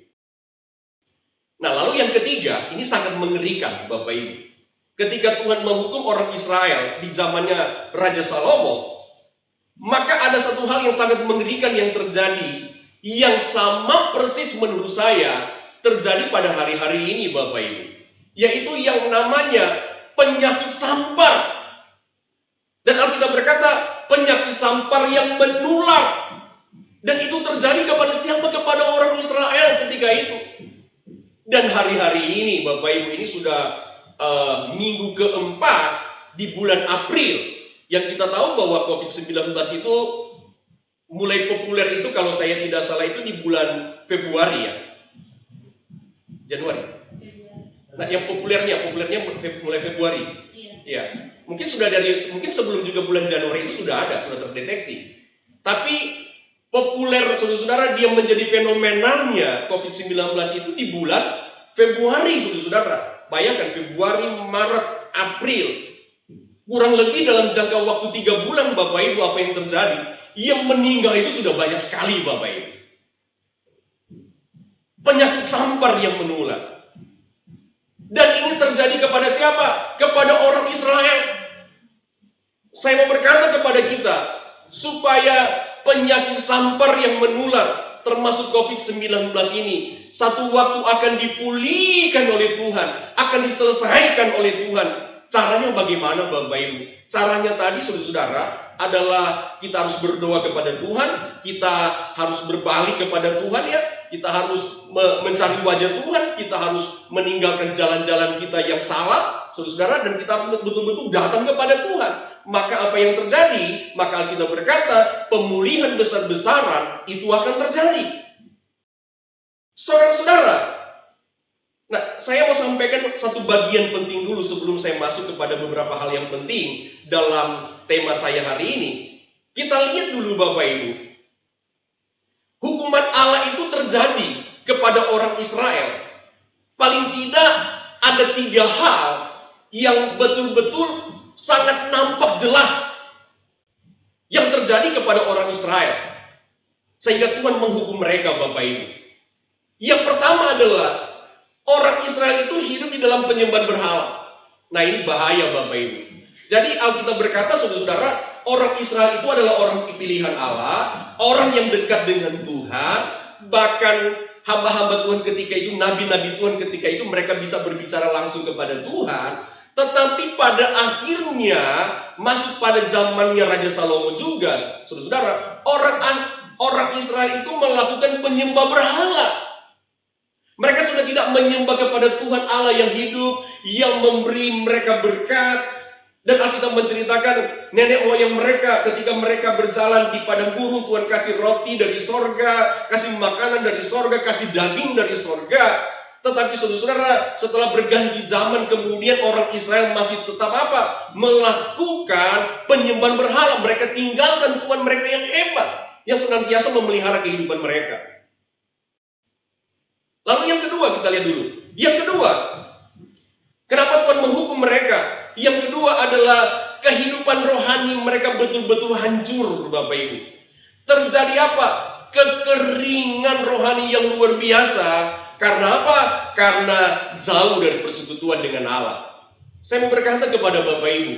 Nah, lalu yang ketiga, ini sangat mengerikan, Bapak Ibu. Ketika Tuhan menghukum orang Israel di zamannya Raja Salomo, maka ada satu hal yang sangat mengerikan yang terjadi, yang sama persis menurut saya terjadi pada hari-hari ini, Bapak Ibu. Yaitu yang namanya penyakit sampar. Dan Alkitab berkata, penyakit sampar yang menular. Dan itu terjadi kepada siapa? Kepada orang Israel ketika itu. Dan hari-hari ini, Bapak Ibu, ini sudah minggu keempat di bulan April. Yang kita tahu bahwa COVID-19 itu mulai populer itu, kalau saya tidak salah itu di bulan Februari ya. Januari. Nah, yang populernya mulai Februari. Ya. Mungkin sebelum juga bulan Januari itu sudah terdeteksi. Tapi populer, saudara-saudara, dia menjadi fenomenalnya COVID-19 itu di bulan Februari, saudara-saudara. Bayangkan Februari, Maret, April. Kurang lebih dalam jangka waktu 3 bulan, Bapak Ibu, apa yang terjadi? Yang meninggal itu sudah banyak sekali, Bapak Ibu. Penyakit sampar yang menular. Dan ini terjadi kepada siapa? Kepada orang Israel. Saya mau berkata kepada kita, supaya penyakit sampar yang menular, termasuk COVID-19 ini, satu waktu akan dipulihkan oleh Tuhan, akan diselesaikan oleh Tuhan. Caranya bagaimana, Bapak Ibu? Caranya tadi, saudara-saudara, adalah kita harus berdoa kepada Tuhan, kita harus berbalik kepada Tuhan ya, kita harus mencari wajah Tuhan, kita harus meninggalkan jalan-jalan kita yang salah, saudara-saudara, dan kita harus betul-betul datang kepada Tuhan. Maka apa yang terjadi? Maka kita berkata, pemulihan besar-besaran itu akan terjadi. Saudara-saudara, nah, saya mau sampaikan satu bagian penting dulu sebelum saya masuk kepada beberapa hal yang penting dalam tema saya hari ini. Kita lihat dulu, Bapak Ibu. Hukuman Allah itu terjadi kepada orang Israel. Paling tidak ada 3 hal yang betul-betul sangat nampak jelas yang terjadi kepada orang Israel. Sehingga Tuhan menghukum mereka, Bapak Ibu. Yang pertama adalah orang Israel itu hidup di dalam penyembahan berhala. Nah, ini bahaya, Bapak Ibu. Jadi Alkitab berkata, saudara-saudara, orang Israel itu adalah orang pilihan Allah, orang yang dekat dengan Tuhan, bahkan hamba-hamba Tuhan ketika itu, nabi-nabi Tuhan ketika itu, mereka bisa berbicara langsung kepada Tuhan. Tetapi pada akhirnya, masuk pada zamannya Raja Salomo juga, saudara-saudara, orang Israel itu melakukan penyembah berhala. Mereka sudah tidak menyembah kepada Tuhan Allah yang hidup, yang memberi mereka berkat. Dan Alkitab menceritakan nenek moyang mereka ketika mereka berjalan di padang gurun, Tuhan kasih roti dari sorga, kasih makanan dari sorga, kasih daging dari sorga. Tetapi saudara-saudara, setelah berganti zaman kemudian orang Israel masih tetap apa? Melakukan penyembahan berhala. Mereka tinggalkan Tuhan mereka yang hebat, yang senantiasa memelihara kehidupan mereka. Lalu yang kedua, kita lihat dulu. Yang kedua, kenapa Tuhan menghukum mereka? Yang kedua adalah kehidupan rohani mereka betul-betul hancur, Bapak Ibu. Terjadi apa? Kekeringan rohani yang luar biasa. Karena apa? Karena jauh dari persekutuan dengan Allah. Saya mau berkata kepada Bapak Ibu,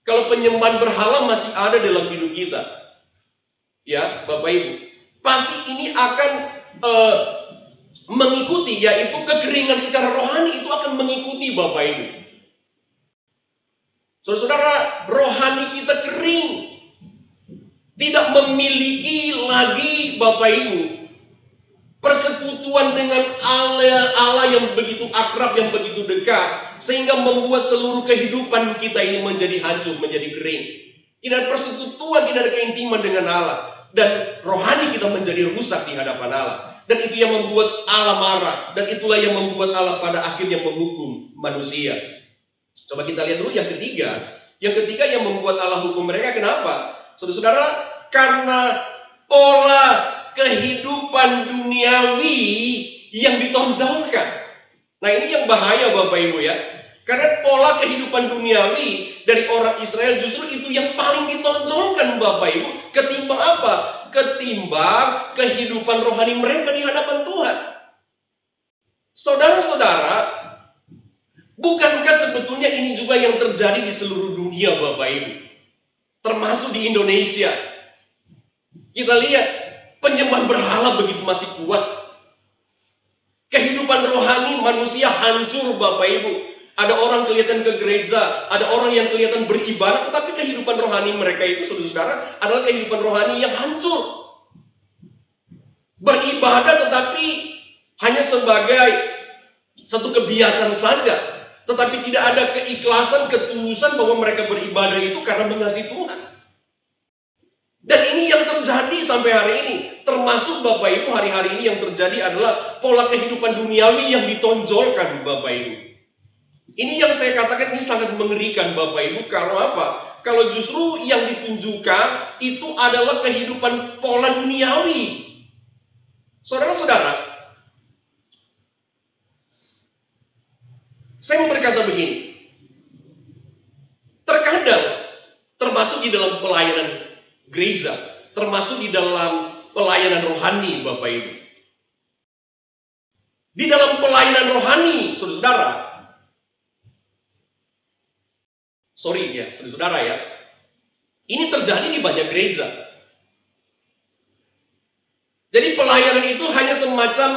kalau penyembahan berhala masih ada dalam hidup kita, ya Bapak Ibu, pasti ini akan mengikuti, yaitu kekeringan secara rohani itu akan mengikuti, Bapak Ibu. Saudara-saudara, rohani kita kering, tidak memiliki lagi, Bapak Ibu, persekutuan dengan Allah yang begitu akrab, yang begitu dekat, sehingga membuat seluruh kehidupan kita ini menjadi hancur, menjadi kering. Tidak ada persekutuan, tidak ada keintiman dengan Allah, dan rohani kita menjadi rusak di hadapan Allah. Dan itu yang membuat Allah marah. Dan itulah yang membuat Allah pada akhirnya menghukum manusia. Coba kita lihat dulu yang ketiga. Yang ketiga yang membuat Allah hukum mereka, kenapa? Saudara-saudara, karena pola kehidupan duniawi yang ditonjolkan. Nah, ini yang bahaya, Bapak Ibu ya. Karena pola kehidupan duniawi dari orang Israel justru itu yang paling ditonjolkan, Bapak Ibu. Ketimbang apa? Ketimbang kehidupan rohani mereka di hadapan Tuhan. Saudara-saudara, bukankah sebetulnya ini juga yang terjadi di seluruh dunia, Bapak Ibu? Termasuk di Indonesia. Kita lihat penyembahan berhala begitu masih kuat. Kehidupan rohani manusia hancur, Bapak Ibu. Ada orang kelihatan ke gereja, ada orang yang kelihatan beribadah, tetapi kehidupan rohani mereka itu, saudara-saudara, adalah kehidupan rohani yang hancur. Beribadah tetapi hanya sebagai satu kebiasaan saja, tetapi tidak ada keikhlasan, ketulusan bahwa mereka beribadah itu karena mengasihi Tuhan. Dan ini yang terjadi sampai hari ini. Termasuk Bapak Ibu, hari-hari ini yang terjadi adalah pola kehidupan duniawi yang ditonjolkan Bapak Ibu. Ini yang saya katakan ini sangat mengerikan Bapak Ibu. Kalau apa? Kalau justru yang ditunjukkan itu adalah kehidupan pola duniawi. Saudara-saudara, saya mau berkata begini. Terkadang, termasuk di dalam pelayanan gereja, termasuk di dalam pelayanan rohani Bapak Ibu. Di dalam pelayanan rohani, saudara-saudara, saudara-saudara ya, ini terjadi di banyak gereja. Jadi pelayanan itu hanya semacam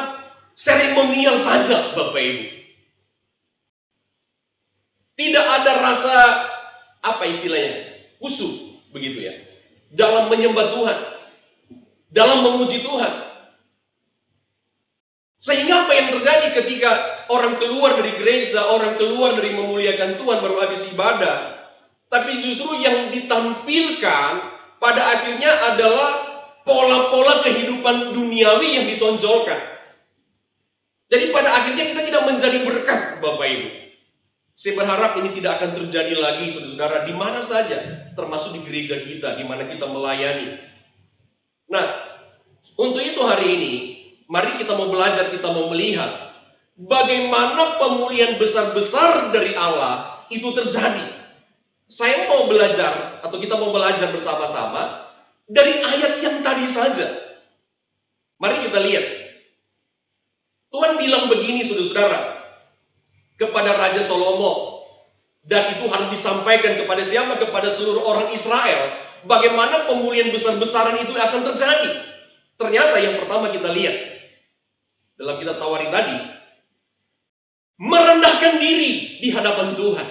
seremonial saja Bapak Ibu. Tidak ada rasa, apa istilahnya, khusyuk begitu ya, dalam menyembah Tuhan, dalam memuji Tuhan. Sehingga apa yang terjadi ketika orang keluar dari gereja, orang keluar dari memuliakan Tuhan baru habis ibadah, tapi justru yang ditampilkan pada akhirnya adalah pola-pola kehidupan duniawi yang ditonjolkan. Jadi pada akhirnya kita tidak menjadi berkat Bapak Ibu. Saya berharap ini tidak akan terjadi lagi saudara-saudara di mana saja, termasuk di gereja kita, di mana kita melayani. Nah, untuk itu hari ini, mari kita mau belajar, kita mau melihat bagaimana pemulihan besar-besar dari Allah itu terjadi. Saya mau belajar, atau kita mau belajar bersama-sama dari ayat yang tadi saja. Mari kita lihat. Tuhan bilang begini saudara-saudara kepada Raja Salomo, dan itu harus disampaikan kepada siapa? Kepada seluruh orang Israel. Bagaimana pemulihan besar-besaran itu akan terjadi. Ternyata yang pertama kita lihat dalam kitab Tawarik tadi, merendahkan diri di hadapan Tuhan.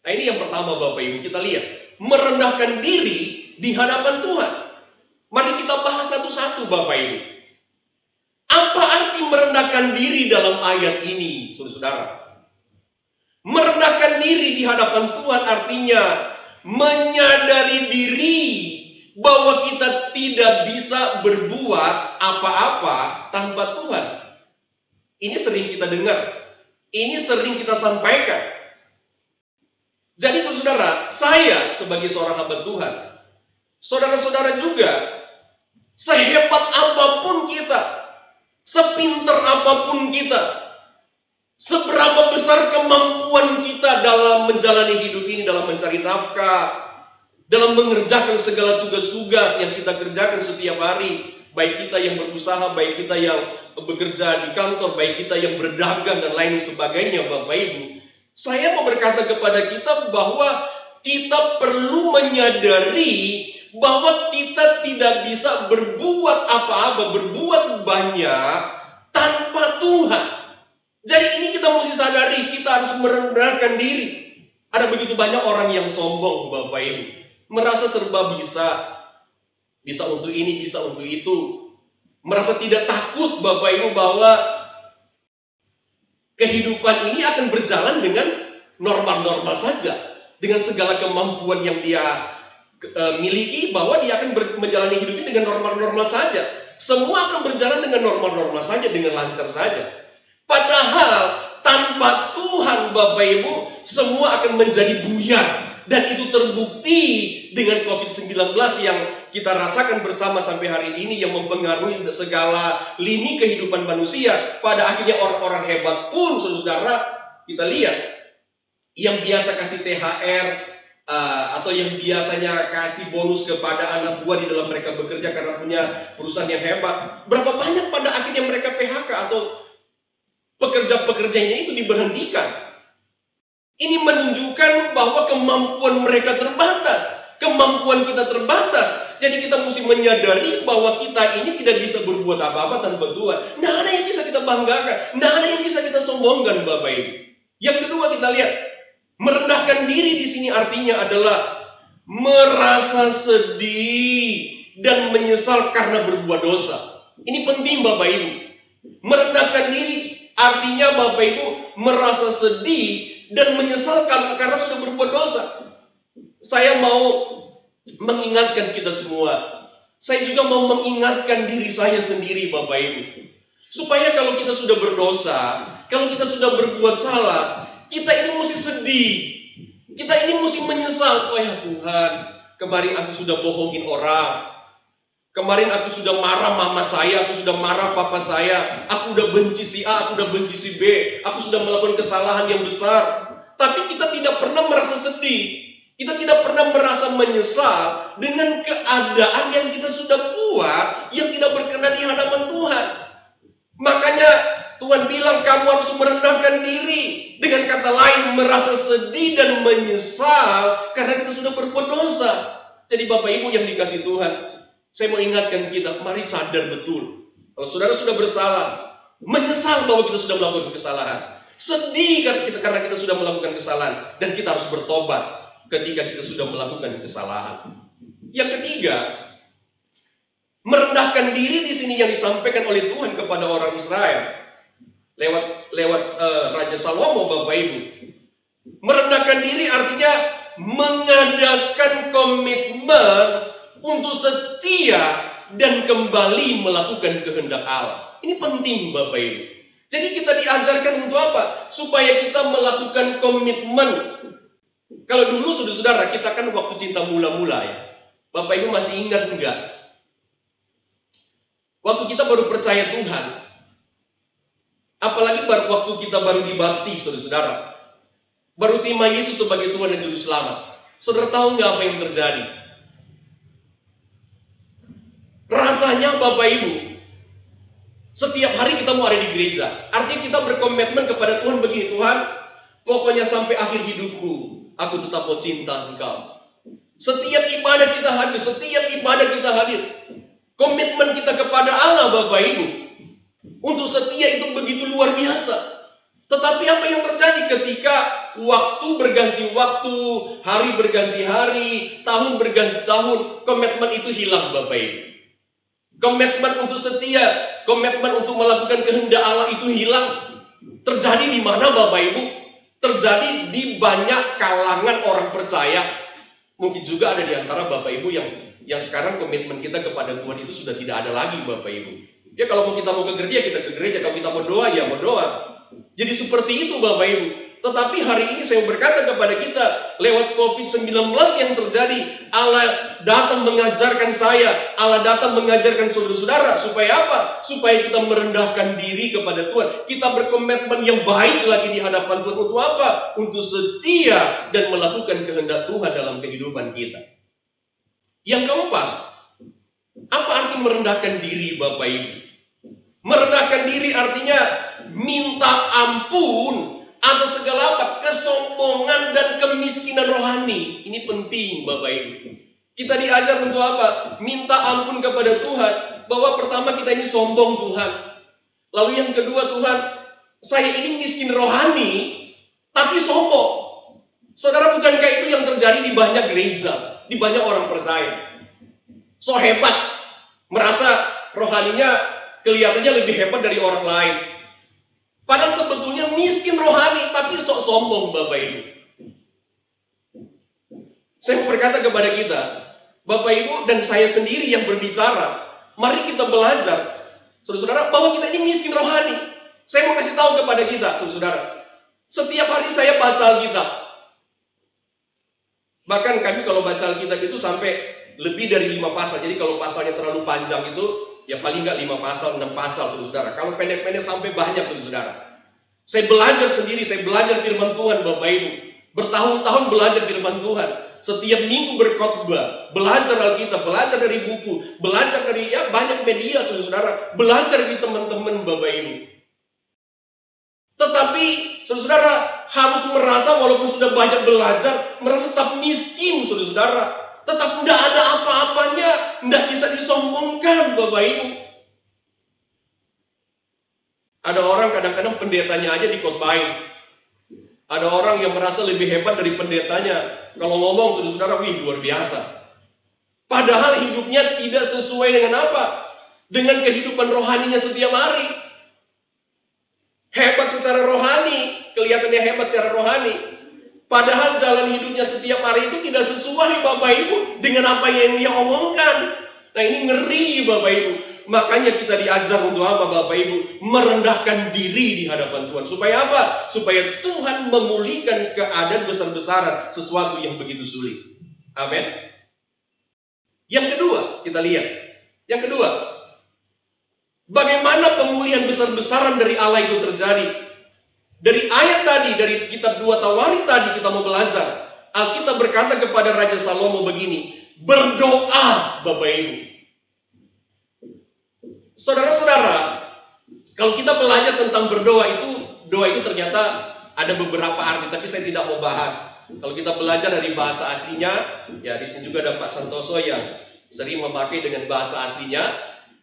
Nah ini yang pertama Bapak Ibu, kita lihat. Merendahkan diri di hadapan Tuhan. Mari kita bahas satu-satu Bapak Ibu. Apa arti merendahkan diri dalam ayat ini, saudara-saudara? Merendahkan diri di hadapan Tuhan artinya menyadari diri bahwa kita tidak bisa berbuat apa-apa tanpa Tuhan. Ini sering kita dengar. Ini sering kita sampaikan. Jadi saudara, saya sebagai seorang hamba Tuhan, saudara-saudara juga, sehebat apapun kita, sepintar apapun kita, seberapa besar kemampuan kita dalam menjalani hidup ini, dalam mencari nafkah, dalam mengerjakan segala tugas-tugas yang kita kerjakan setiap hari, baik kita yang berusaha, baik kita yang bekerja di kantor, baik kita yang berdagang dan lain sebagainya Bapak Ibu. Saya mau berkata kepada kita bahwa kita perlu menyadari bahwa kita tidak bisa berbuat apa-apa, berbuat banyak tanpa Tuhan. Jadi ini kita mesti sadari, kita harus merendahkan diri. Ada begitu banyak orang yang sombong Bapak Ibu, merasa serba bisa. Bisa untuk ini, bisa untuk itu. Merasa tidak takut Bapak Ibu bahwa kehidupan ini akan berjalan dengan normal-normal saja. Dengan segala kemampuan yang dia miliki, bahwa dia akan menjalani hidup ini dengan normal-normal saja. Semua akan berjalan dengan normal-normal saja, dengan lancar saja. Padahal tanpa Tuhan Bapak Ibu, semua akan menjadi buyar. Dan itu terbukti dengan COVID-19 yang kita rasakan bersama sampai hari ini, yang mempengaruhi segala lini kehidupan manusia. Pada akhirnya orang-orang hebat pun, saudara, kita lihat, yang biasa kasih THR, atau yang biasanya kasih bonus kepada anak buah di dalam mereka bekerja karena punya perusahaan yang hebat, berapa banyak pada akhirnya mereka PHK atau pekerja-pekerjanya itu diberhentikan. Ini menunjukkan bahwa kemampuan mereka terbatas, kemampuan kita terbatas. Jadi kita mesti menyadari bahwa kita ini tidak bisa berbuat apa-apa tanpa Tuhan. Nggak ada yang bisa kita banggakan, nggak ada yang bisa kita sombongkan Bapak Ibu. Yang kedua kita lihat, merendahkan diri di sini artinya adalah merasa sedih dan menyesal karena berbuat dosa. Ini penting Bapak Ibu. Merendahkan diri artinya Bapak Ibu merasa sedih dan menyesal karena sudah berbuat dosa. Saya mau mengingatkan kita semua. Saya juga mau mengingatkan diri saya sendiri Bapak Ibu. Supaya kalau kita sudah berdosa, kalau kita sudah berbuat salah, kita ini mesti sedih. Kita ini mesti menyesal. Oh ya Tuhan, kemarin aku sudah bohongin orang. Kemarin aku sudah marah mama saya, aku sudah marah papa saya. Aku udah benci si A, aku udah benci si B. Aku sudah melakukan kesalahan yang besar. Tapi kita tidak pernah merasa sedih. Kita tidak pernah merasa menyesal dengan keadaan yang kita sudah buat yang tidak berkenan di hadapan Tuhan. Makanya Tuhan bilang kamu harus merendahkan diri. Dengan kata lain merasa sedih dan menyesal karena kita sudah berbuat dosa. Jadi Bapak Ibu yang dikasih Tuhan, saya mau ingatkan kita, mari sadar betul. Kalau saudara sudah bersalah, menyesal bahwa kita sudah melakukan kesalahan. Sedih karena kita sudah melakukan kesalahan. Dan kita harus bertobat ketika kita sudah melakukan kesalahan. Yang ketiga, merendahkan diri di sini yang disampaikan oleh Tuhan kepada orang Israel lewat Raja Salomo Bapak Ibu. Merendahkan diri artinya mengadakan komitmen untuk setia dan kembali melakukan kehendak Allah. Ini penting Bapak Ibu. Jadi kita diajarkan untuk apa? Supaya kita melakukan komitmen. Kalau dulu saudara-saudara kita kan waktu cinta mula-mula ya. Bapak Ibu masih ingat enggak? Waktu kita baru percaya Tuhan. Apalagi waktu kita baru dibaptis saudara-saudara. Baru terima Yesus sebagai Tuhan dan Juru Selamat. Saudara tahu enggak apa yang terjadi? Rasanya Bapak Ibu, setiap hari kita mau ada di gereja. Artinya kita berkomitmen kepada Tuhan begini, Tuhan, pokoknya sampai akhir hidupku, aku tetap mau cinta Engkau. Setiap ibadah kita hadir. Komitmen kita kepada Allah Bapak Ibu, untuk setia itu begitu luar biasa. Tetapi apa yang terjadi ketika waktu berganti waktu, hari berganti hari, tahun berganti tahun, komitmen itu hilang Bapak Ibu. Komitmen untuk setia, komitmen untuk melakukan kehendak Allah itu hilang. Terjadi di mana Bapak Ibu? Terjadi di banyak kalangan orang percaya. Mungkin juga ada di antara Bapak Ibu yang sekarang komitmen kita kepada Tuhan itu sudah tidak ada lagi Bapak Ibu. Ya kalau kita mau ke gereja, kita ke gereja. Kalau kita mau doa, ya mau doa. Jadi seperti itu Bapak Ibu. Tetapi hari ini saya berkata kepada kita, lewat COVID-19 yang terjadi, Allah datang mengajarkan saya, Allah datang mengajarkan saudara-saudara, supaya apa? Supaya kita merendahkan diri kepada Tuhan. Kita berkomitmen yang baik lagi di hadapan Tuhan. Untuk apa? Untuk setia dan melakukan kehendak Tuhan dalam kehidupan kita. Yang keempat, apa arti merendahkan diri Bapak Ibu? Merendahkan diri artinya minta ampun atas segala apa? Kesombongan dan kemiskinan rohani. Ini penting Bapak Ibu. Kita diajar untuk apa? Minta ampun kepada Tuhan. Bahwa pertama kita ini sombong Tuhan. Lalu yang kedua Tuhan, saya ini miskin rohani, tapi sombong. Saudara, bukankah itu yang terjadi di banyak gereja, di banyak orang percaya? So hebat, merasa rohaninya kelihatannya lebih hebat dari orang lain. Padahal sebetulnya miskin rohani, tapi sok sombong Bapak Ibu. Saya berkata kepada kita, Bapak Ibu dan saya sendiri yang berbicara, mari kita belajar, saudara-saudara, bahwa kita ini miskin rohani. Saya mau kasih tahu kepada kita, saudara-saudara, setiap hari saya baca Alkitab. Bahkan kami kalau baca Alkitab itu sampai lebih dari 5 pasal. Jadi kalau pasalnya terlalu panjang itu, ya paling nggak 5 pasal, 6 pasal, saudara. Kalau pendek-pendek sampai banyak, saudara. Saya belajar sendiri, saya belajar firman Tuhan, Bapak Ibu. Bertahun-tahun belajar firman Tuhan. Setiap minggu berkhotbah, belajar Alkitab, belajar dari buku, belajar dari banyak media, saudara. Belajar dari teman-teman, Bapak Ibu. Tetapi, saudara harus merasa walaupun sudah banyak belajar, merasa tetap miskin, saudara. Tetap tidak ada apa-apanya, tidak bisa disombongkan, Bapak Ibu. Ada orang kadang-kadang pendetanya aja dikhotbahin. Ada orang yang merasa lebih hebat dari pendetanya. Kalau ngomong, saudara-saudara, wih, luar biasa. Padahal hidupnya tidak sesuai dengan apa? Dengan kehidupan rohaninya setiap hari. Hebat secara rohani, kelihatannya hebat secara rohani. Padahal jalan hidupnya setiap hari itu tidak sesuai, Bapak Ibu, dengan apa yang dia omongkan. Nah, ini ngeri, Bapak Ibu. Makanya kita diajar untuk apa, Bapak Ibu? Merendahkan diri di hadapan Tuhan. Supaya apa? Supaya Tuhan memulihkan keadaan besar-besaran sesuatu yang begitu sulit. Amin. Yang kedua, kita lihat. Yang kedua, bagaimana pemulihan besar-besaran dari Allah itu terjadi? Dari ayat tadi, dari kitab 2 Tawarik tadi kita mau belajar. Alkitab berkata kepada Raja Salomo begini, berdoa, Bapak Ibu. Saudara-saudara, kalau kita belajar tentang berdoa itu, doa itu ternyata ada beberapa arti, tapi saya tidak mau bahas. Kalau kita belajar dari bahasa aslinya, ya di sini juga ada Pak Santoso yang sering memakai dengan bahasa aslinya.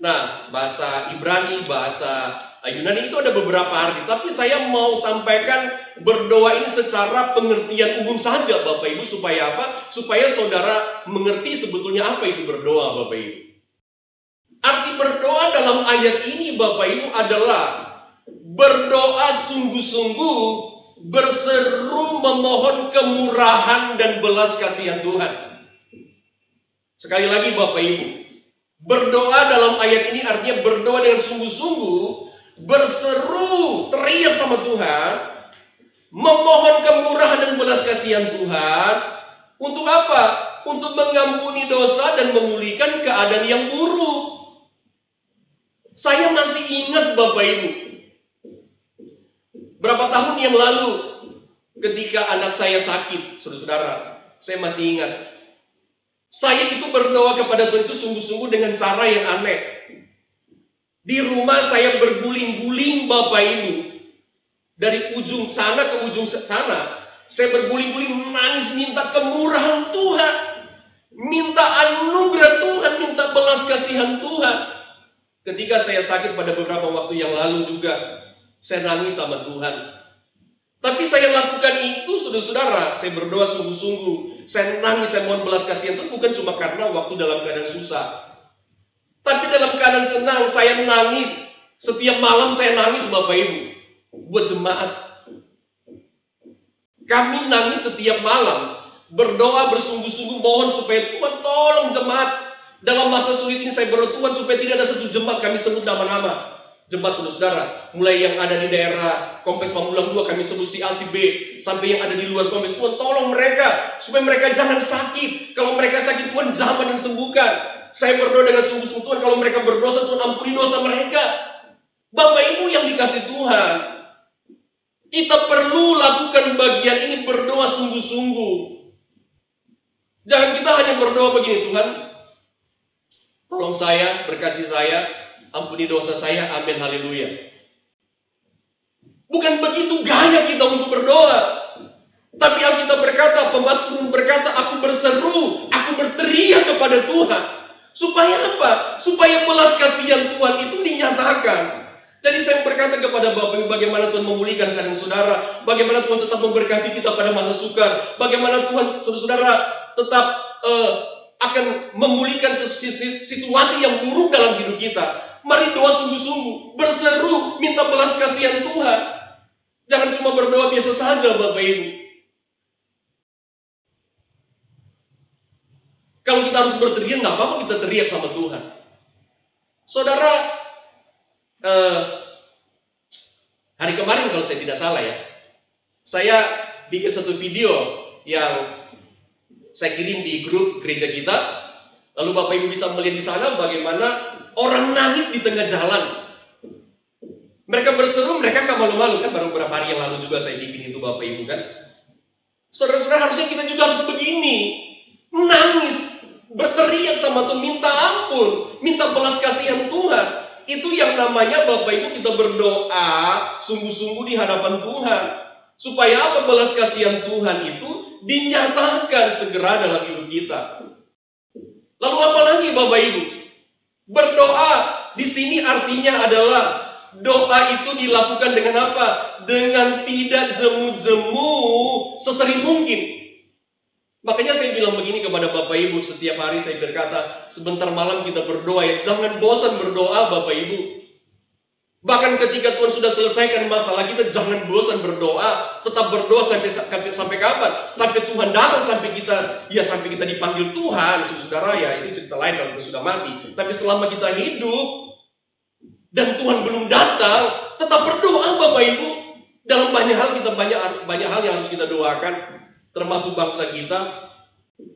Nah, bahasa Ibrani, bahasa Yunani itu ada beberapa arti, tapi saya mau sampaikan berdoa ini secara pengertian umum saja, Bapak Ibu, supaya apa? Supaya saudara mengerti sebetulnya apa itu berdoa, Bapak Ibu. Arti berdoa dalam ayat ini, Bapak Ibu, adalah berdoa sungguh-sungguh, berseru memohon kemurahan dan belas kasihan Tuhan. Sekali lagi, Bapak Ibu, berdoa dalam ayat ini artinya berdoa dengan sungguh-sungguh, berseru, teriak sama Tuhan, memohon kemurahan dan belas kasihan Tuhan. Untuk apa? Untuk mengampuni dosa dan memulihkan keadaan yang buruk. Saya masih ingat, Bapak Ibu, berapa tahun yang lalu ketika anak saya sakit, saudara-saudara, saya masih ingat. Saya itu berdoa kepada Tuhan itu sungguh-sungguh dengan cara yang aneh. Di rumah saya berguling-guling, Bapak Ibu. Dari ujung sana ke ujung sana, saya berguling-guling menangis minta kemurahan Tuhan, minta anugerah Tuhan, minta belas kasihan Tuhan. Ketika saya sakit pada beberapa waktu yang lalu juga, saya nangis sama Tuhan. Tapi saya lakukan itu, saudara-saudara, saya berdoa sungguh-sungguh. Saya nangis, saya mohon belas kasihan Tuhan, bukan cuma karena waktu dalam keadaan susah. Tapi dalam keadaan senang, saya nangis. Setiap malam saya nangis, Bapak Ibu. Buat jemaat. Kami nangis setiap malam. Berdoa bersungguh-sungguh mohon supaya Tuhan tolong jemaat. Dalam masa sulit ini saya berdoa Tuhan supaya tidak ada satu jemaat, kami sebut nama-nama. Jemaat saudara-saudara, mulai yang ada di daerah Kompleks Pamulang 2 kami sebut si A, si B, sampai yang ada di luar kompleks. Tuhan tolong mereka, supaya mereka jangan sakit. Kalau mereka sakit Tuhan jamah dan sembuhkan. Saya berdoa dengan sungguh-sungguh Tuhan, kalau mereka berdosa Tuhan ampuni dosa mereka. Bapak Ibu yang dikasih Tuhan, kita perlu lakukan bagian ini, berdoa sungguh-sungguh. Jangan kita hanya berdoa begini, Tuhan tolong saya, berkati saya, ampuni dosa saya, amin, haleluya. Bukan begitu gaya kita untuk berdoa. Tapi Alkitab berkata, pembasmi berkata, aku berseru, aku berteriak kepada Tuhan. Supaya apa? Supaya belas kasihan Tuhan itu dinyatakan. Jadi saya berkata kepada Bapak Ibu, bagaimana Tuhan memulihkan keadaan saudara, bagaimana Tuhan tetap memberkati kita pada masa sukar, bagaimana Tuhan saudara tetap akan memulihkan situasi yang buruk dalam hidup kita. Mari doa sungguh-sungguh, berseru, minta belas kasihan Tuhan. Jangan cuma berdoa biasa saja, Bapak Ibu. Kalau kita harus berteriak, nggak apa-apa kita teriak sama Tuhan. Saudara, hari kemarin kalau saya tidak salah ya, saya bikin satu video yang saya kirim di grup gereja kita. Lalu Bapak Ibu bisa melihat di sana bagaimana orang nangis di tengah jalan. Mereka berseru, mereka nggak malu-malu kan. Baru beberapa hari yang lalu juga saya bikin itu, Bapak Ibu kan. Saudara-saudara, harusnya kita juga harus begini, nangis, berteriak sama Tuhan, minta ampun, minta belas kasihan Tuhan. Itu yang namanya Bapak Ibu kita berdoa sungguh-sungguh di hadapan Tuhan. Supaya apa? Belas kasihan Tuhan itu dinyatakan segera dalam hidup kita. Lalu apa lagi Bapak Ibu? Berdoa di sini artinya adalah doa itu dilakukan dengan apa? Dengan tidak jemu-jemu sesering mungkin. Makanya saya bilang begini kepada Bapak Ibu, setiap hari saya berkata, sebentar malam kita berdoa ya, jangan bosan berdoa Bapak Ibu. Bahkan ketika Tuhan sudah selesaikan masalah kita, jangan bosan berdoa, tetap berdoa sampai kapan? Sampai Tuhan datang, sampai kita dipanggil Tuhan, saudara ya, itu cerita lain kalau kita sudah mati. Tapi selama kita hidup dan Tuhan belum datang, tetap berdoa Bapak Ibu. Dalam banyak hal banyak hal yang harus kita doakan. Termasuk bangsa kita,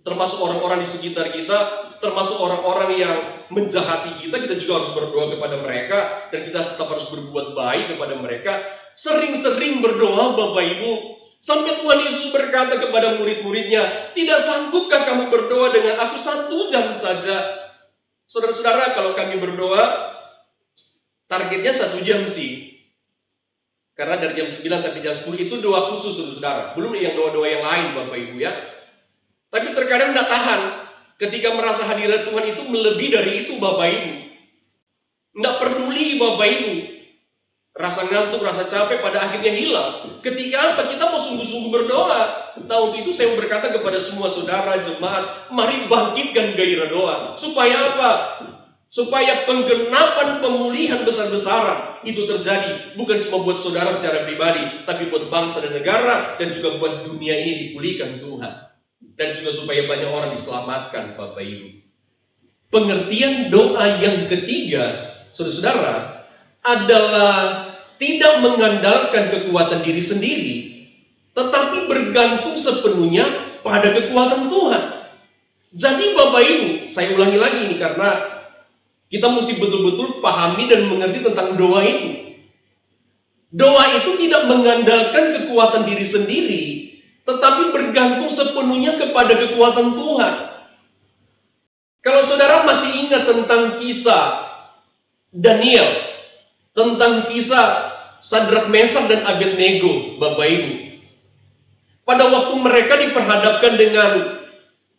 termasuk orang-orang di sekitar kita, termasuk orang-orang yang menjahati kita juga harus berdoa kepada mereka, dan kita tetap harus berbuat baik kepada mereka. Sering-sering berdoa Bapak Ibu, sampai Tuhan Yesus berkata kepada murid-muridnya, tidak sanggupkah kamu berdoa dengan aku 1 jam saja? Saudara-saudara, kalau kami berdoa, targetnya 1 jam sih. Karena dari jam 9 sampai jam 10 itu doa khusus, saudara. Belum yang doa-doa yang lain Bapak Ibu ya. Tapi terkadang tidak tahan. Ketika merasa hadirat Tuhan itu melebihi dari itu Bapak Ibu. Tidak peduli Bapak Ibu. Rasa ngantuk, rasa capek pada akhirnya hilang. Ketika apa? Kita mau sungguh-sungguh berdoa. Nah untuk itu saya berkata kepada semua saudara jemaat, mari bangkitkan gairah doa. Supaya apa? Supaya penggenapan pemulihan besar-besaran itu terjadi. Bukan cuma buat saudara secara pribadi, tapi buat bangsa dan negara, dan juga buat dunia ini dipulihkan Tuhan. Dan juga supaya banyak orang diselamatkan Bapak Ibu. Pengertian doa yang ketiga, saudara-saudara, adalah tidak mengandalkan kekuatan diri sendiri, tetapi bergantung sepenuhnya pada kekuatan Tuhan. Jadi Bapak Ibu, saya ulangi lagi ini karena kita mesti betul-betul pahami dan mengerti tentang doa itu. Doa itu tidak mengandalkan kekuatan diri sendiri, tetapi bergantung sepenuhnya kepada kekuatan Tuhan. Kalau saudara masih ingat tentang kisah Daniel, tentang kisah Sadrak, Mesak, dan Abednego, Bapak Ibu. Pada waktu mereka diperhadapkan dengan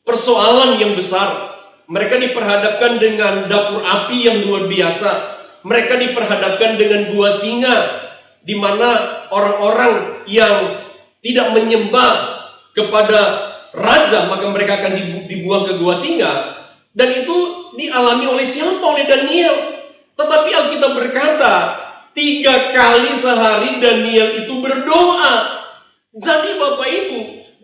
persoalan yang besar, mereka diperhadapkan dengan dapur api yang luar biasa, mereka diperhadapkan dengan gua singa, di mana orang-orang yang tidak menyembah kepada raja, maka mereka akan dibuang ke gua singa. Dan itu dialami oleh siapa? Oleh Daniel. Tetapi Alkitab berkata, 3 kali sehari Daniel itu berdoa. Jadi Bapak Ibu,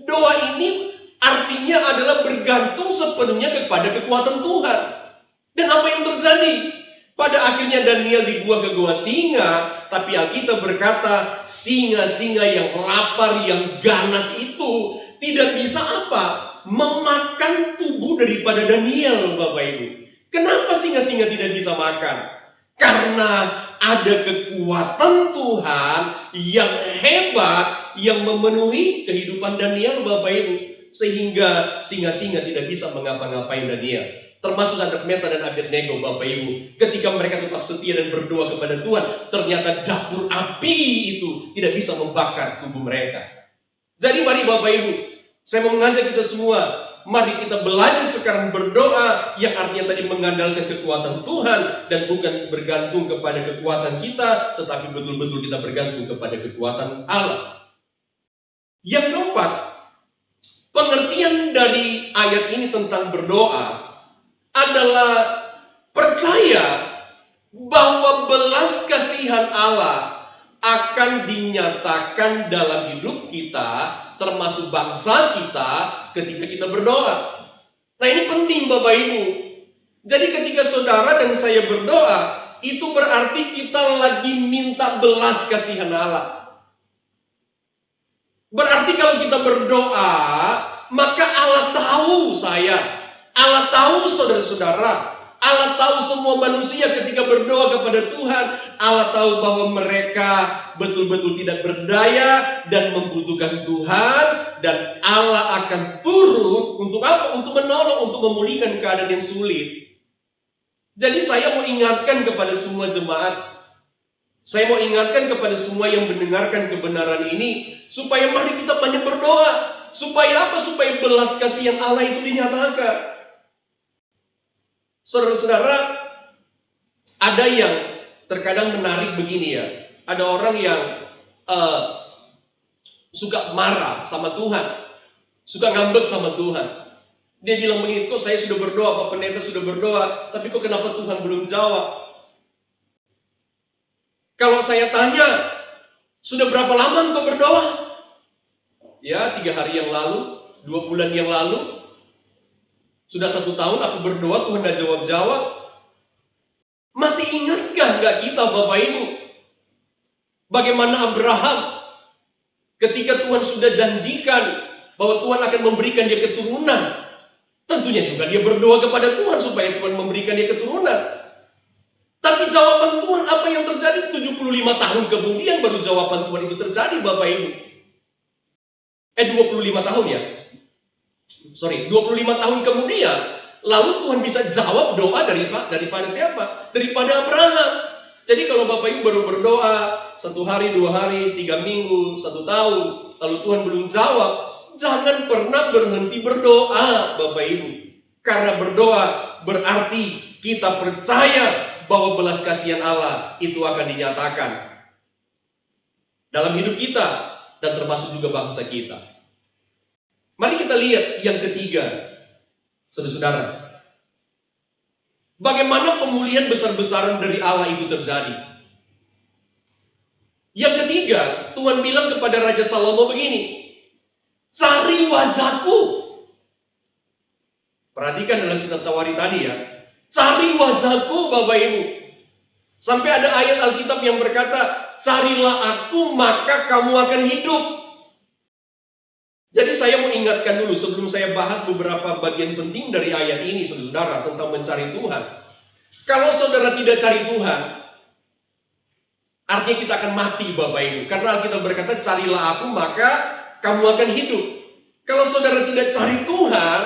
doa ini artinya adalah bergantung sepenuhnya kepada kekuatan Tuhan. Dan apa yang terjadi? Pada akhirnya Daniel dibuang ke gua singa, tapi Alkitab berkata, singa-singa yang lapar, yang ganas itu tidak bisa apa? Memakan tubuh daripada Daniel, Bapak Ibu. Kenapa singa-singa tidak bisa makan? Karena ada kekuatan Tuhan yang hebat yang memenuhi kehidupan Daniel, Bapak Ibu, sehingga singa-singa tidak bisa mengapa-ngapain Daniel. Termasuk Sadrak, Mesak, dan Abednego, Bapak Ibu. Ketika mereka tetap setia dan berdoa kepada Tuhan, ternyata dapur api itu tidak bisa membakar tubuh mereka. Jadi mari Bapak Ibu, saya mau mengajak kita semua, mari kita belajar sekarang berdoa yang artinya tadi mengandalkan kekuatan Tuhan dan bukan bergantung kepada kekuatan kita, tetapi betul-betul kita bergantung kepada kekuatan Allah. Yang keempat, pengertian dari ayat ini tentang berdoa adalah percaya bahwa belas kasihan Allah akan dinyatakan dalam hidup kita, termasuk bangsa kita, ketika kita berdoa. Nah ini penting Bapak Ibu. Jadi ketika saudara dan saya berdoa, itu berarti kita lagi minta belas kasihan Allah. Berarti kalau kita berdoa, maka Allah tahu saya, Allah tahu saudara-saudara, Allah tahu semua manusia ketika berdoa kepada Tuhan. Allah tahu bahwa mereka betul-betul tidak berdaya dan membutuhkan Tuhan. Dan Allah akan turun untuk apa? Untuk menolong, untuk memulihkan keadaan yang sulit. Jadi saya mau ingatkan kepada semua jemaat, saya mau ingatkan kepada semua yang mendengarkan kebenaran ini, supaya mari kita banyak berdoa. Supaya apa? Supaya belas kasihan Allah itu dinyatakan. Saudara-saudara, ada yang terkadang menarik begini ya. Ada orang yang suka marah sama Tuhan, suka ngambek sama Tuhan. Dia bilang begini, kok saya sudah berdoa, Pak Pendeta sudah berdoa, tapi kok kenapa Tuhan belum jawab? Kalau saya tanya, sudah berapa lama engkau berdoa? Ya, 3 hari yang lalu, 2 bulan yang lalu. Sudah 1 tahun aku berdoa, Tuhan tidak jawab-jawab. Masih ingatkah nggak kita Bapak Ibu? Bagaimana Abraham ketika Tuhan sudah janjikan bahwa Tuhan akan memberikan dia keturunan. Tentunya juga dia berdoa kepada Tuhan supaya Tuhan memberikan dia keturunan. Tapi jawaban Tuhan apa yang terjadi? 75 tahun kemudian baru jawaban Tuhan itu terjadi Bapak Ibu. 25 tahun ya. 25 tahun kemudian, lalu Tuhan bisa jawab doa daripada siapa? Daripada Abraham. Jadi kalau Bapak Ibu baru berdoa 1 hari, 2 hari, 3 minggu, 1 tahun, lalu Tuhan belum jawab, jangan pernah berhenti berdoa Bapak Ibu. Karena berdoa berarti kita percaya bahwa belas kasihan Allah itu akan dinyatakan dalam hidup kita dan termasuk juga bangsa kita. Mari kita lihat yang ketiga, saudara-saudara. Bagaimana pemulihan besar-besaran dari Allah itu terjadi? Yang ketiga, Tuhan bilang kepada Raja Salomo begini, cari wajahku. Perhatikan dalam kitab Tawari tadi ya, cari wajahku Bapak Ibu. Sampai ada ayat Alkitab yang berkata, carilah aku maka kamu akan hidup. Jadi saya mau ingatkan dulu sebelum saya bahas beberapa bagian penting dari ayat ini saudara tentang mencari Tuhan. Kalau saudara tidak cari Tuhan, artinya kita akan mati Bapak Ibu. Karena Alkitab berkata carilah aku maka kamu akan hidup. Kalau saudara tidak cari Tuhan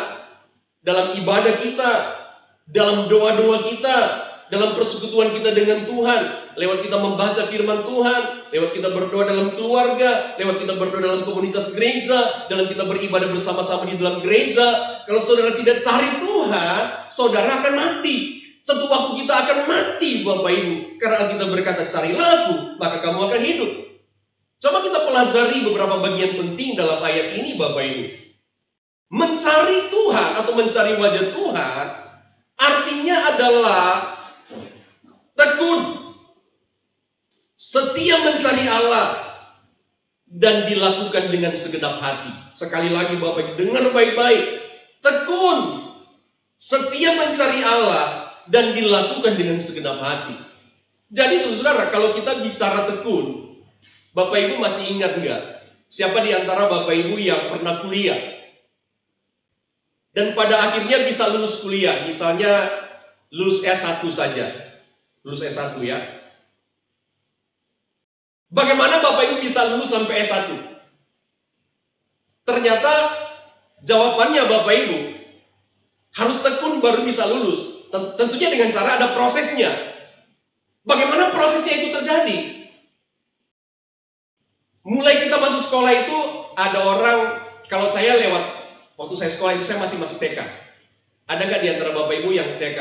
dalam ibadah kita, dalam doa-doa kita, dalam persekutuan kita dengan Tuhan, lewat kita membaca firman Tuhan, lewat kita berdoa dalam keluarga, lewat kita berdoa dalam komunitas gereja, dalam kita beribadah bersama-sama di dalam gereja. Kalau saudara tidak cari Tuhan, saudara akan mati. Satu waktu kita akan mati Bapak Ibu. Karena kita berkata carilah aku, maka kamu akan hidup. Coba kita pelajari beberapa bagian penting dalam ayat ini Bapak Ibu. Mencari Tuhan atau mencari wajah Tuhan artinya adalah tekun, setia mencari Allah dan dilakukan dengan segenap hati. Sekali lagi Bapak Ibu, dengar baik-baik. Tekun, setia mencari Allah dan dilakukan dengan segenap hati. Jadi saudara, kalau kita bicara tekun, Bapak Ibu masih ingat enggak? Siapa di antara Bapak Ibu yang pernah kuliah? Dan pada akhirnya bisa lulus kuliah, misalnya lulus S1 saja. Lulus S1 ya. Bagaimana Bapak Ibu bisa lulus sampai S1? Ternyata jawabannya Bapak Ibu harus tekun baru bisa lulus. Tentunya dengan cara ada prosesnya. Bagaimana prosesnya itu terjadi? Mulai kita masuk sekolah itu ada orang, kalau saya lewat waktu saya sekolah itu saya masih masuk TK. Ada nggak di antara Bapak Ibu yang TK?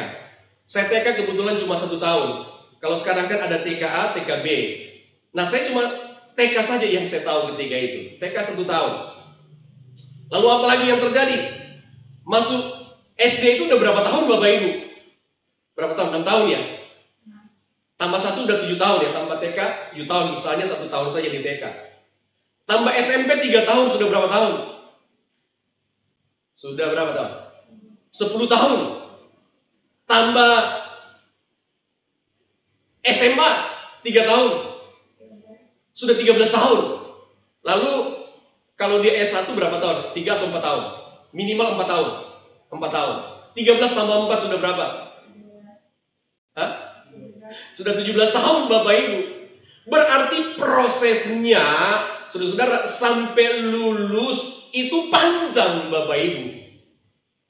Saya TK kebetulan cuma 1 tahun. Kalau sekarang kan ada TKA, TKB. Nah saya cuma TK saja yang saya tahu ketika itu. TK 1 tahun. Lalu apa lagi yang terjadi? Masuk SD itu udah berapa tahun Bapak Ibu? Berapa tahun? 6 tahun ya? Tambah 1 udah 7 tahun ya. Tambah TK 7 tahun. Misalnya 1 tahun saja di TK. Tambah SMP 3 tahun sudah berapa tahun? Sudah berapa tahun? 10 tahun. Tambah SMA 3 tahun. Sudah 13 tahun. Lalu kalau dia S1 berapa tahun? 3 atau 4 tahun? Minimal 4 tahun. 4 tahun. 13 tambah 4 sudah berapa? Hah? Sudah 17 tahun Bapak Ibu. Berarti prosesnya saudara-saudara sampai lulus itu panjang Bapak Ibu.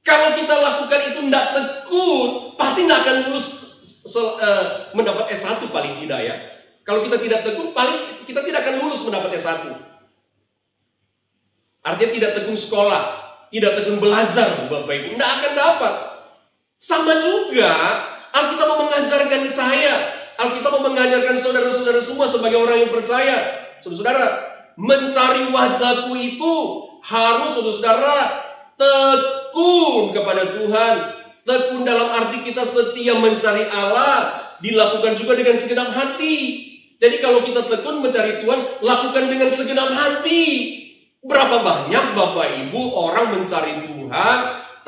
Kalau kita lakukan itu tidak tekun, pasti tidak akan lulus mendapat S1 paling tidak ya. Kalau kita tidak tekun, paling kita tidak akan lulus mendapat S1. Artinya tidak tekun sekolah, tidak tekun belajar Bapak Ibu, tidak akan dapat. Sama juga Alkitab mau mengajarkan saya, Alkitab mau mengajarkan saudara-saudara semua sebagai orang yang percaya. Saudara-saudara, mencari wajahku itu harus saudara-saudara tekun kepada Tuhan. Tekun dalam arti kita setia mencari Allah, dilakukan juga dengan segenap hati. Jadi kalau kita tekun mencari Tuhan, lakukan dengan segenap hati. Berapa banyak Bapak Ibu orang mencari Tuhan,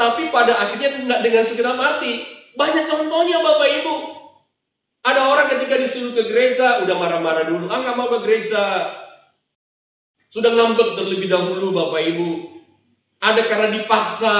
tapi pada akhirnya tidak dengan segenap hati. Banyak contohnya Bapak Ibu. Ada orang ketika disuruh ke gereja, udah marah-marah dulu. Nggak mau ke gereja. Sudah ngambek terlebih dahulu Bapak Ibu. Ada karena dipaksa.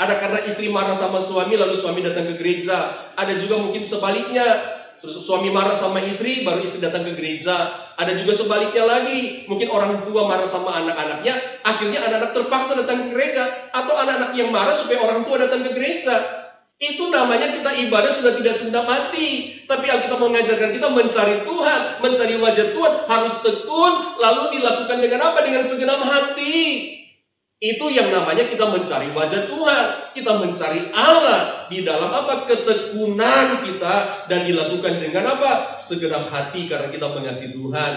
Ada karena istri marah sama suami, lalu suami datang ke gereja. Ada juga mungkin sebaliknya. Suami marah sama istri, baru istri datang ke gereja. Ada juga sebaliknya lagi. Mungkin orang tua marah sama anak-anaknya, akhirnya anak-anak terpaksa datang ke gereja. Atau anak-anak yang marah supaya orang tua datang ke gereja. Itu namanya kita ibadah sudah tidak segenap hati. Tapi Alkitab mengajarkan kita mencari Tuhan, mencari wajah Tuhan, harus tekun, lalu dilakukan dengan apa? Dengan segenap hati. Itu yang namanya kita mencari wajah Tuhan. Kita mencari Allah di dalam apa? Ketekunan kita, dan dilakukan dengan apa? Segenap hati karena kita mengasihi Tuhan.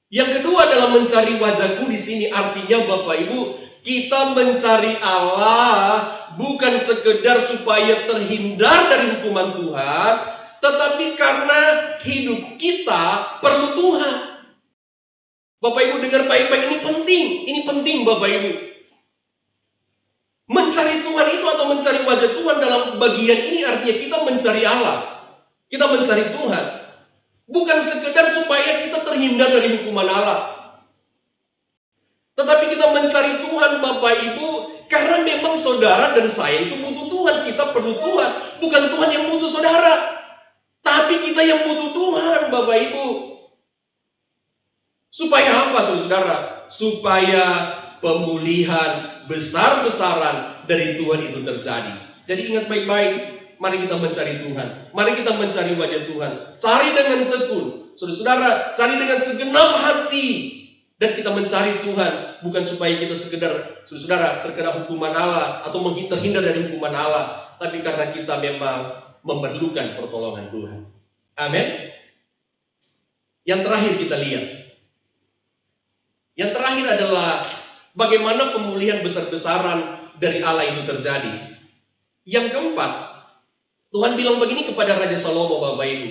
Yang kedua dalam mencari wajahku di sini artinya Bapak Ibu, kita mencari Allah bukan sekedar supaya terhindar dari hukuman Tuhan, tetapi karena hidup kita perlu Tuhan. Bapak Ibu dengar baik-baik, ini penting Bapak Ibu. Mencari Tuhan itu atau mencari wajah Tuhan dalam bagian ini artinya kita mencari Allah. Kita mencari Tuhan. Bukan sekedar supaya kita terhindar dari hukuman Allah. Tetapi kita mencari Tuhan Bapak Ibu karena memang saudara dan saya itu butuh Tuhan. Kita perlu Tuhan. Bukan Tuhan yang butuh saudara. Tapi kita yang butuh Tuhan Bapak Ibu. Supaya apa saudara? Supaya pemulihan besar-besaran dari Tuhan itu terjadi. Jadi ingat baik-baik. Mari kita mencari Tuhan. Mari kita mencari wajah Tuhan. Cari dengan tekun. Saudara-saudara, cari dengan segenap hati. Dan kita mencari Tuhan. Bukan supaya kita sekedar, saudara, terkena hukuman Allah. Atau terhindar dari hukuman Allah. Tapi karena kita memang memerlukan pertolongan Tuhan. Amin. Yang terakhir kita lihat. Yang terakhir adalah bagaimana pemulihan besar-besaran dari Allah itu terjadi. Yang keempat, Tuhan bilang begini kepada Raja Salomo Bapak Ibu.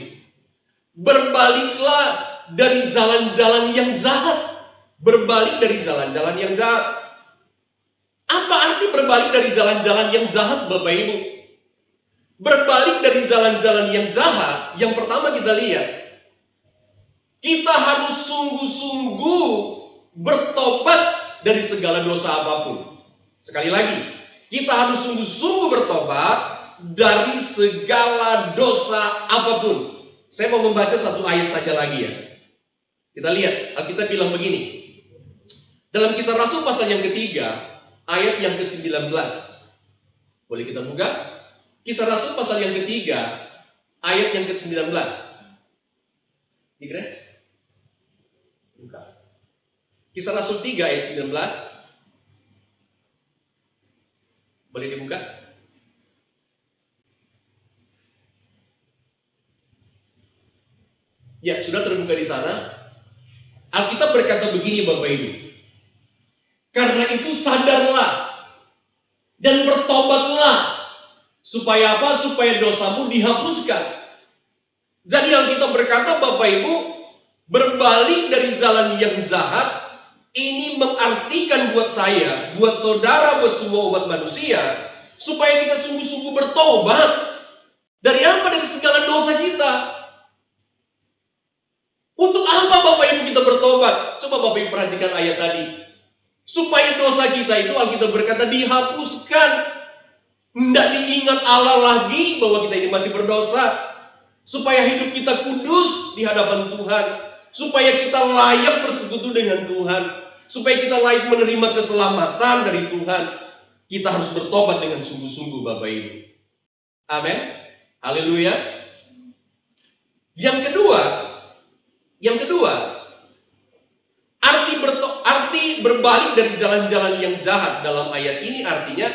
Berbaliklah dari jalan-jalan yang jahat. Berbalik dari jalan-jalan yang jahat. Apa arti berbalik dari jalan-jalan yang jahat Bapak Ibu? Berbalik dari jalan-jalan yang jahat, yang pertama kita lihat, kita harus sungguh-sungguh bertobat dari segala dosa apapun. Sekali lagi, kita harus sungguh-sungguh bertobat dari segala dosa apapun. Saya mau membaca satu ayat saja lagi ya. Kita lihat, Alkitab bilang begini. Dalam Kisah Rasul pasal yang ketiga, ayat yang ke-19. Boleh kita buka? Kisah Rasul pasal yang ketiga, ayat yang ke-19. Digres? Buka. Kisah Rasul 3 ayat 19. Boleh dibuka? Ya, sudah terbuka di sana. Alkitab berkata begini Bapak Ibu. Karena itu sadarlah dan bertobatlah. Supaya apa? Supaya dosamu dihapuskan. Jadi Alkitab berkata Bapak Ibu, berbalik dari jalan yang jahat. Ini mengartikan buat saya, buat saudara, buat semua umat manusia, supaya kita sungguh-sungguh bertobat. Dari apa? Dari segala dosa kita. Untuk apa Bapak Ibu kita bertobat? Coba Bapak Ibu perhatikan ayat tadi. Supaya dosa kita itu Alkitab berkata dihapuskan. Tidak diingat Allah lagi bahwa kita ini masih berdosa. Supaya hidup kita kudus di hadapan Tuhan. Supaya kita layak bersekutu dengan Tuhan. Supaya kita layak menerima keselamatan dari Tuhan. Kita harus bertobat dengan sungguh-sungguh Bapak Ibu. Amin. Haleluya. Yang kedua, arti berbalik dari jalan-jalan yang jahat dalam ayat ini artinya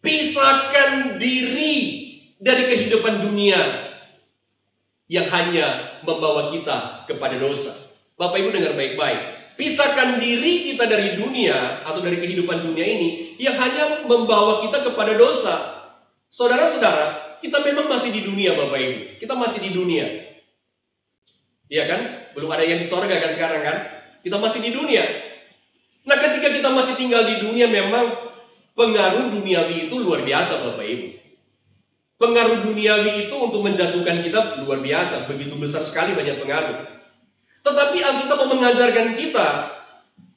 pisahkan diri dari kehidupan dunia. yang hanya membawa kita kepada dosa. Bapak Ibu dengar baik-baik. Pisahkan diri kita dari dunia atau dari kehidupan dunia ini yang hanya membawa kita kepada dosa. Saudara-saudara, kita memang masih di dunia Bapak Ibu. Kita masih di dunia. Iya kan? Belum ada yang di sorga kan sekarang kan? Kita masih di dunia. Nah, ketika kita masih tinggal di dunia, memang pengaruh duniawi itu luar biasa Bapak Ibu. Pengaruh duniawi itu untuk menjatuhkan kita luar biasa. Begitu besar sekali banyak pengaruh. Tetapi Alkitab mau mengajarkan kita,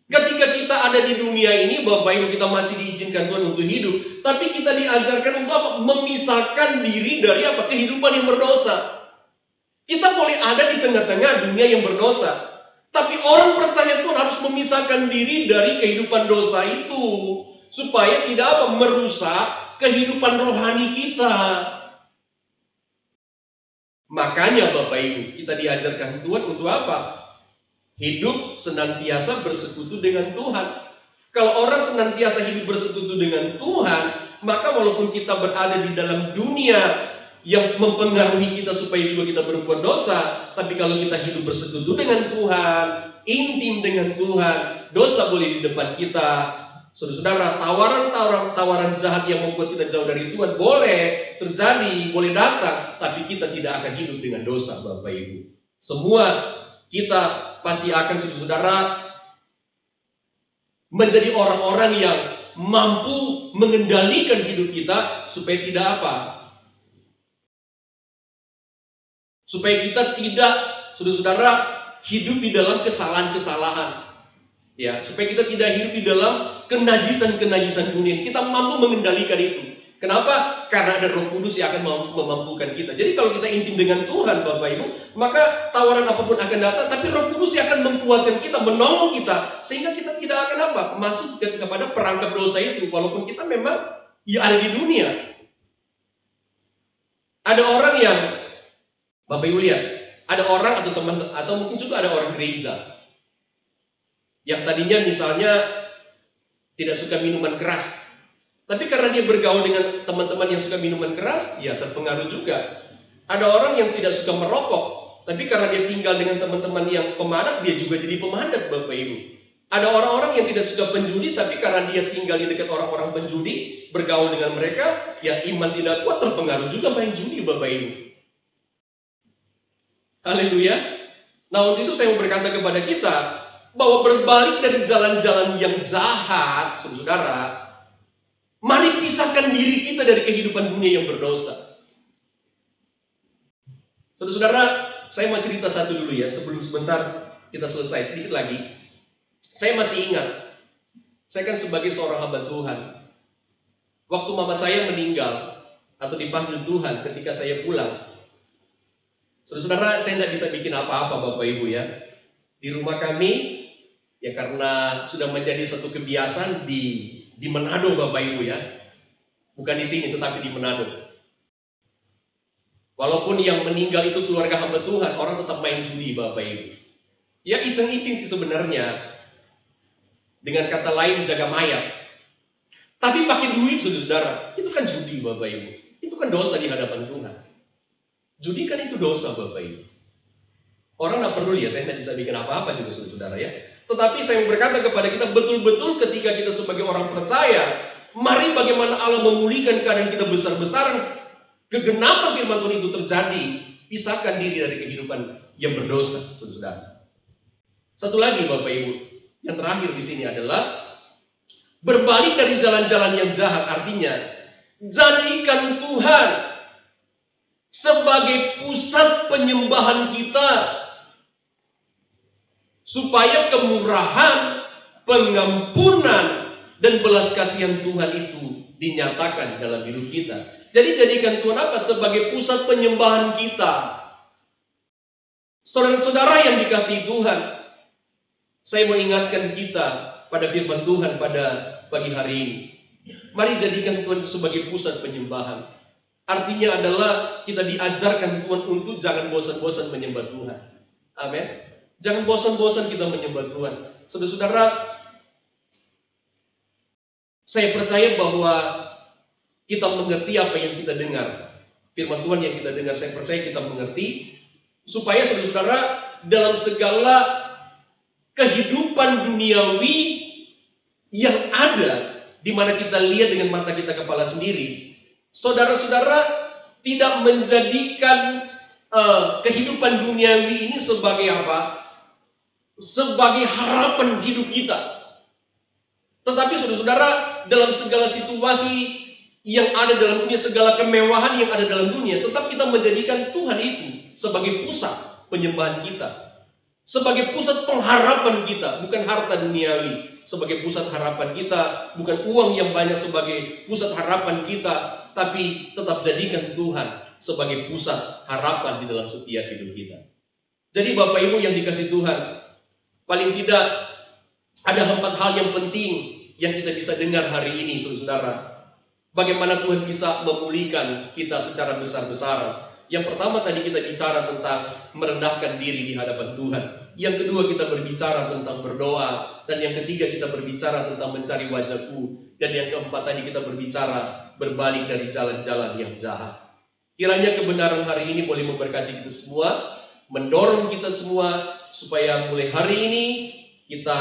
ketika kita ada di dunia ini, Bapak Ibu, kita masih diizinkan Tuhan untuk hidup. Tapi kita diajarkan untuk apa? Memisahkan diri dari apa? Kehidupan yang berdosa. Kita boleh ada di tengah-tengah dunia yang berdosa. Tapi orang percaya Tuhan harus memisahkan diri dari kehidupan dosa itu. Supaya tidak apa? Merusak kehidupan rohani kita. Makanya Bapak Ibu, kita diajarkan Tuhan untuk apa? Hidup senantiasa bersekutu dengan Tuhan. Kalau orang senantiasa hidup bersekutu dengan Tuhan, maka walaupun kita berada di dalam dunia yang mempengaruhi kita supaya juga kita berbuat dosa, tapi kalau kita hidup bersekutu dengan Tuhan, intim dengan Tuhan, dosa boleh di depan kita. Saudara-saudara, tawaran jahat yang membuat kita jauh dari Tuhan boleh terjadi, boleh datang, tapi kita tidak akan hidup dengan dosa, Bapak Ibu. Semua kita pasti akan, saudara-saudara, menjadi orang-orang yang mampu mengendalikan hidup kita supaya tidak apa? Supaya kita tidak, saudara-saudara, hidup di dalam kesalahan-kesalahan. Ya, supaya kita tidak hidup di dalam kenajisan-kenajisan dunia. Kita mampu mengendalikan itu. Kenapa? Karena ada Roh Kudus yang akan memampukan kita. Jadi kalau kita intim dengan Tuhan, Bapak Ibu, maka tawaran apapun akan datang, tapi Roh Kudus yang akan memkuatkan kita, menolong kita, sehingga kita tidak akan apa? Masuk kepada perangkap dosa itu, walaupun kita memang ya ada di dunia. Ada orang yang, Bapak Ibu lihat, ada orang atau teman, atau mungkin juga ada orang gereja yang tadinya misalnya tidak suka minuman keras, tapi karena dia bergaul dengan teman-teman yang suka minuman keras, ya terpengaruh juga. Ada orang yang tidak suka merokok, tapi karena dia tinggal dengan teman-teman yang pemadat, dia juga jadi pemadat, Bapak Ibu. Ada orang-orang yang tidak suka penjudi, tapi karena dia tinggal di dekat orang-orang penjudi, bergaul dengan mereka, ya iman tidak kuat, terpengaruh juga main judi, Bapak Ibu. Haleluya. Nah, untuk itu saya mau berkata kepada kita, bahwa berbalik dari jalan-jalan yang jahat, saudara, mari pisahkan diri kita dari kehidupan dunia yang berdosa. Saudara-saudara, saya mau cerita satu dulu ya, sebelum sebentar kita selesai, sedikit lagi. Saya masih ingat, saya kan sebagai seorang hamba Tuhan, waktu mama saya meninggal, atau dipanggil Tuhan ketika saya pulang. Saudara-saudara, saya tidak bisa bikin apa-apa Bapak Ibu ya. Di rumah kami, ya karena sudah menjadi satu kebiasaan di Manado Bapak Ibu ya. Bukan di sini tetapi di Manado. Walaupun yang meninggal itu keluarga hamba Tuhan, orang tetap main judi Bapak Ibu. Ya iseng-iseng sih sebenarnya. Dengan kata lain jaga mayat. Tapi pakai duit saudara, itu kan judi Bapak Ibu. Itu kan dosa di hadapan Tuhan. Judi kan itu dosa Bapak Ibu. Orang tidak perlu ya, saya tidak bisa bikin apa-apa juga saudara ya. Tetapi saya berkata kepada kita, betul-betul ketika kita sebagai orang percaya, mari bagaimana Allah memulihkan keadaan kita besar-besaran, kegenapan firman Tuhan itu terjadi, pisahkan diri dari kehidupan yang berdosa, saudara. Satu lagi Bapak Ibu, yang terakhir di sini adalah berbalik dari jalan-jalan yang jahat, artinya jadikan Tuhan sebagai pusat penyembahan kita. Supaya kemurahan, pengampunan, dan belas kasihan Tuhan itu dinyatakan dalam hidup kita. Jadi jadikan Tuhan apa? Sebagai pusat penyembahan kita. Saudara-saudara yang dikasihi Tuhan, saya mau ingatkan kita pada firman Tuhan pada pagi hari ini. Mari jadikan Tuhan sebagai pusat penyembahan. Artinya adalah kita diajarkan Tuhan untuk jangan bosan-bosan menyembah Tuhan. Amin. Jangan bosan-bosan kita menyembah Tuhan. Saudara-saudara, saya percaya bahwa kita mengerti apa yang kita dengar. Firman Tuhan yang kita dengar, saya percaya kita mengerti. supaya saudara-saudara dalam segala kehidupan duniawi yang ada, di mana kita lihat dengan mata kita kepala sendiri, saudara-saudara tidak menjadikan kehidupan duniawi ini sebagai apa? Sebagai harapan hidup kita. Tetapi saudara-saudara, dalam segala situasi yang ada dalam dunia, segala kemewahan yang ada dalam dunia, tetap kita menjadikan Tuhan itu sebagai pusat penyembahan kita, sebagai pusat pengharapan kita, bukan harta duniawi sebagai pusat harapan kita, bukan uang yang banyak sebagai pusat harapan kita, tapi tetap jadikan Tuhan sebagai pusat harapan di dalam setiap hidup kita. Jadi Bapak Ibu yang dikasih Tuhan, paling tidak ada 4 hal yang penting yang kita bisa dengar hari ini, saudara. Bagaimana Tuhan bisa memulihkan kita secara besar-besaran. Yang pertama tadi kita bicara tentang merendahkan diri di hadapan Tuhan. Yang kedua kita berbicara tentang berdoa. Dan yang ketiga kita berbicara tentang mencari wajah-Ku. Dan yang keempat tadi kita berbicara berbalik dari jalan-jalan yang jahat. Kiranya kebenaran hari ini boleh memberkati kita semua, mendorong kita semua supaya mulai hari ini kita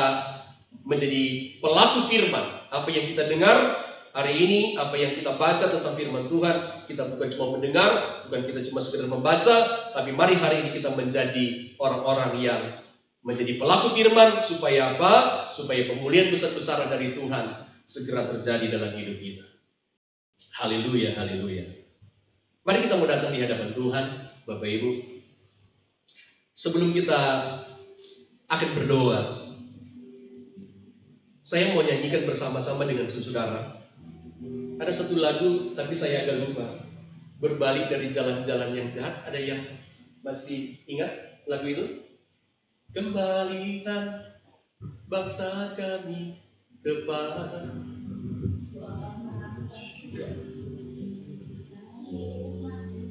menjadi pelaku firman. Apa yang kita dengar hari ini, apa yang kita baca tentang firman Tuhan, kita bukan cuma mendengar, bukan kita cuma sekedar membaca, tapi mari hari ini kita menjadi orang-orang yang menjadi pelaku firman. Supaya apa? Supaya pemulihan besar-besaran dari Tuhan segera terjadi dalam hidup kita. Haleluya, haleluya. Mari kita mau datang di hadapan Tuhan, Bapak Ibu. Sebelum kita akan berdoa, saya mau nyanyikan bersama-sama dengan saudara. Ada satu lagu, tapi saya agak lupa. Berbalik dari jalan-jalan yang jahat. Ada yang masih ingat lagu itu? Kembalikan bangsa kami kepada.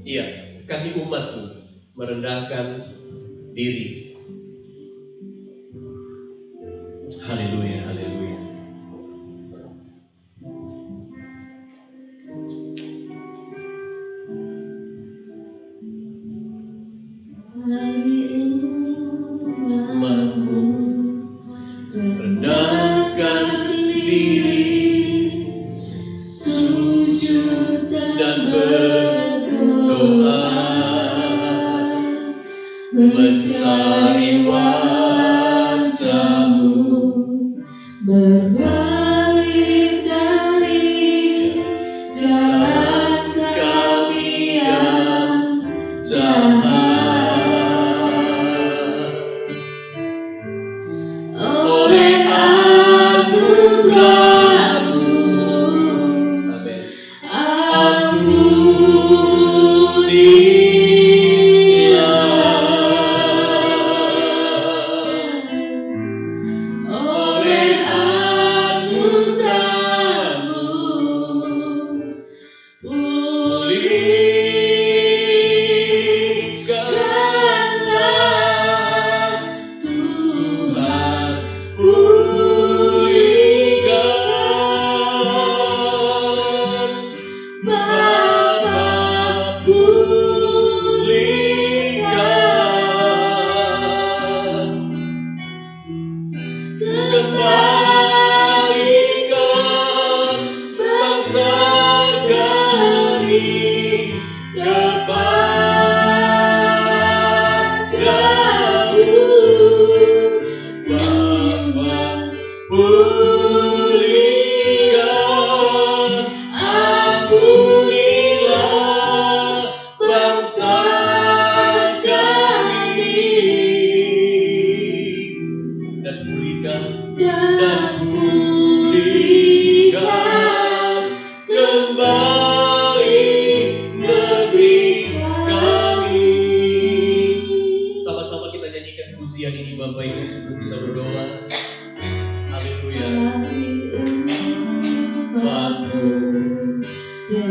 Iya, kami umat-Mu merendahkan diri. Haleluya, haleluya. Umat-Mu merendahkan diri, sujud dan berdoa, mencari wajah-Mu, berbalik dari jalan kami yang jahat. Oleh anugerah-Mu,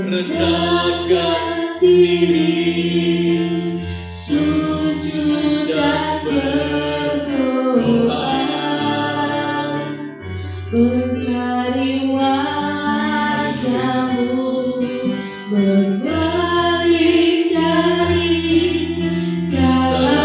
rendahkan diri, sujud dan berdoa, mencari wajah-Mu, berbalik dari jalan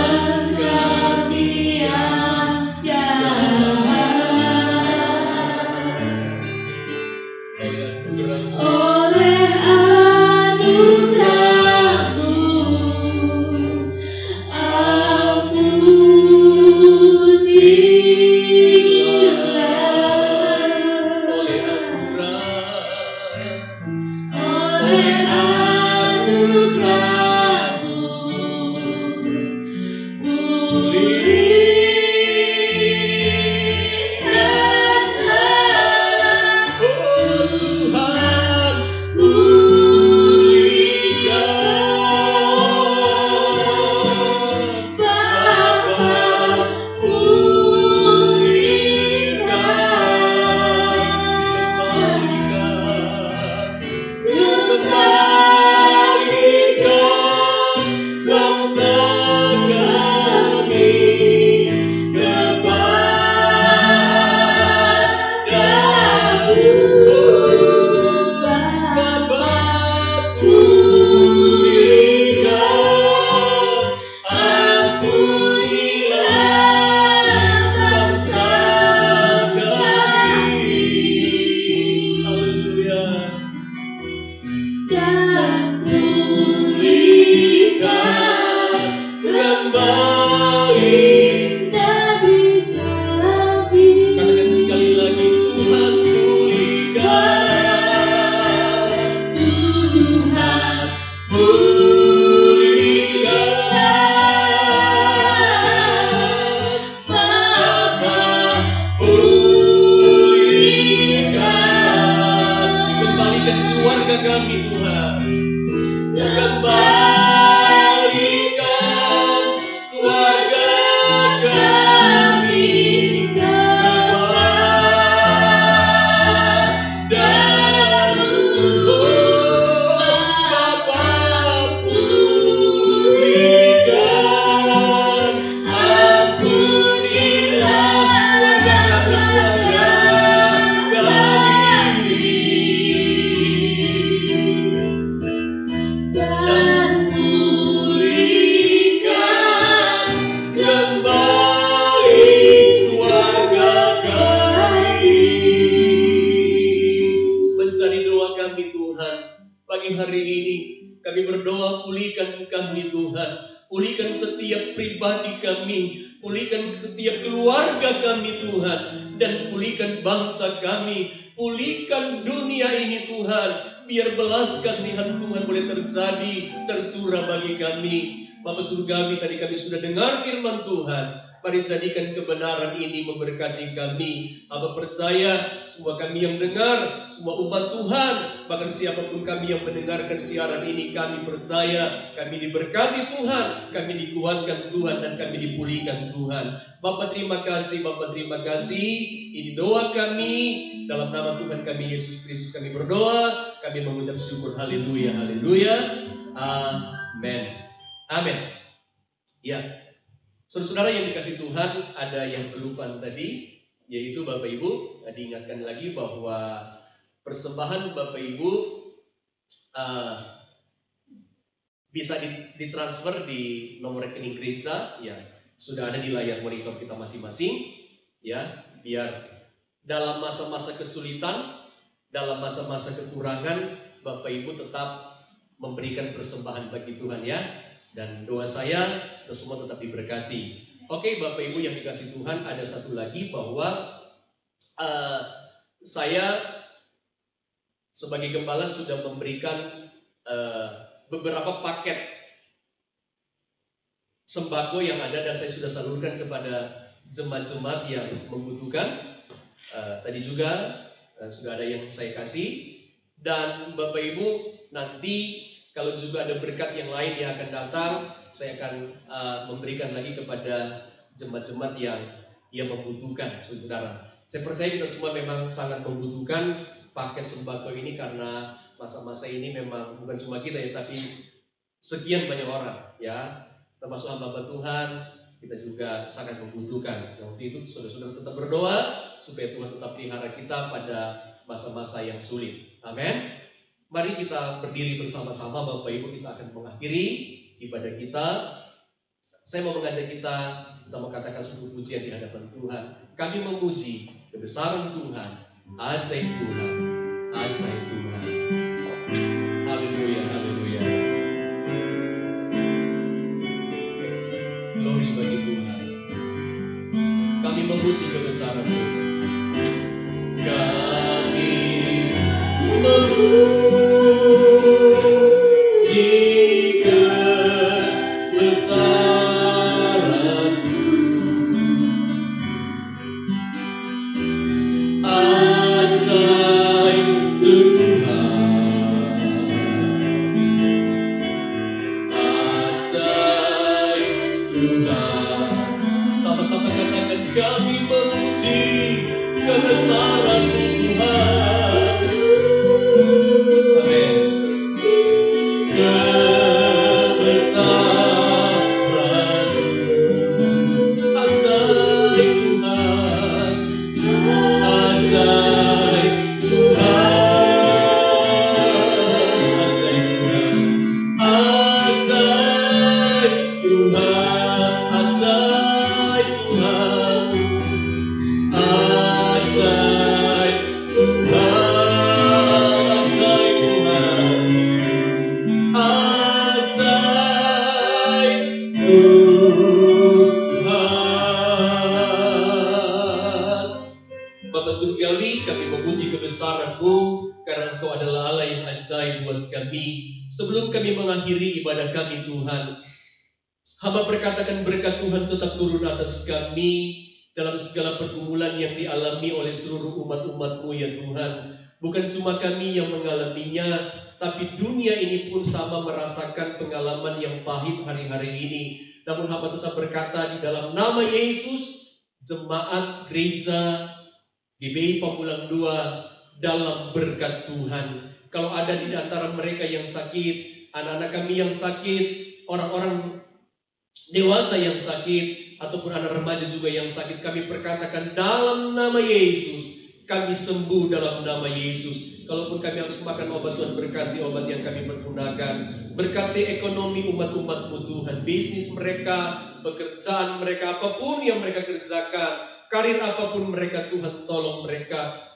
Pulihkan setiap pribadi kami, pulihkan setiap keluarga kami Tuhan, dan pulihkan bangsa kami, pulihkan dunia ini Tuhan. Biar belas kasihan Tuhan boleh terjadi, tercurah bagi kami. Bapa Surgawi, tadi kami sudah dengar firman Tuhan. Mari jadikan kebenaran ini memberkati kami. Bapa percaya semua kami yang dengar, semua umat Tuhan, bahkan siapapun kami yang mendengarkan siaran ini, kami percaya kami diberkati Tuhan, kami dikuatkan Tuhan, dan kami dipulihkan Tuhan. Bapa terima kasih, Bapa terima kasih. Ini doa kami, dalam nama Tuhan kami Yesus Kristus kami berdoa, kami mengucap syukur. Haleluya, haleluya, amin, amin. Ya, saudara-saudara yang dikasih Tuhan, ada yang kelupaan tadi, yaitu Bapak Ibu diingatkan lagi bahwa persembahan Bapak Ibu bisa ditransfer di nomor rekening gereja, ya sudah ada di layar monitor kita masing-masing, ya biar dalam masa-masa kesulitan, dalam masa-masa kekurangan, Bapak Ibu tetap memberikan persembahan bagi Tuhan ya. Dan doa saya kita semua tetap diberkati. Oke Bapak Ibu yang dikasih Tuhan, ada satu lagi bahwa saya sebagai gembala sudah memberikan beberapa paket sembako yang ada, dan saya sudah salurkan kepada jemaat-jemaat yang membutuhkan. Tadi juga sudah ada yang saya kasih. Dan Bapak Ibu nanti kalau juga ada berkat yang lain yang akan datang, saya akan memberikan lagi kepada jemaat-jemaat yang membutuhkan, saudara. Saya percaya kita semua memang sangat membutuhkan paket sembako ini, karena masa-masa ini memang bukan cuma kita ya, tapi sekian banyak orang ya, termasuk hamba Tuhan, kita juga sangat membutuhkan. Yang waktu itu saudara-saudara tetap berdoa supaya Tuhan tetap pelihara kita pada masa-masa yang sulit. Amin. Mari kita berdiri bersama-sama Bapak Ibu, kita akan mengakhiri ibadah kita. Saya mau mengajak kita mengatakan sebuah pujian di hadapan Tuhan. Kami memuji kebesaran Tuhan, ajaib Tuhan, ajaib Tuhan. Haleluya, haleluya. Glory bagi Tuhan. Kami memuji kebesaran Tuhan. Kami memuji Engkau adalah Allah yang ajaib buat kami. Sebelum kami mengakhiri ibadah kami Tuhan, hamba berkatakan berkat Tuhan tetap turun atas kami dalam segala pergumulan yang dialami oleh seluruh umat-umat-Mu ya Tuhan. Bukan cuma kami yang mengalaminya, tapi dunia ini pun sama merasakan pengalaman yang pahit hari-hari ini. Namun hamba tetap berkata di dalam nama Yesus, jemaat gereja GBI Pamulang 2 dalam berkat Tuhan. Kalau ada di antara mereka yang sakit, anak-anak kami yang sakit, orang-orang dewasa yang sakit, ataupun anak remaja juga yang sakit, kami perkatakan dalam nama Yesus, kami sembuh dalam nama Yesus. Kalaupun kami harus makan obat, Tuhan berkati obat yang kami pergunakan. Berkati ekonomi umat-umat-Mu Tuhan, bisnis mereka, pekerjaan mereka, apapun yang mereka kerjakan, karir apapun mereka, Tuhan tolong mereka.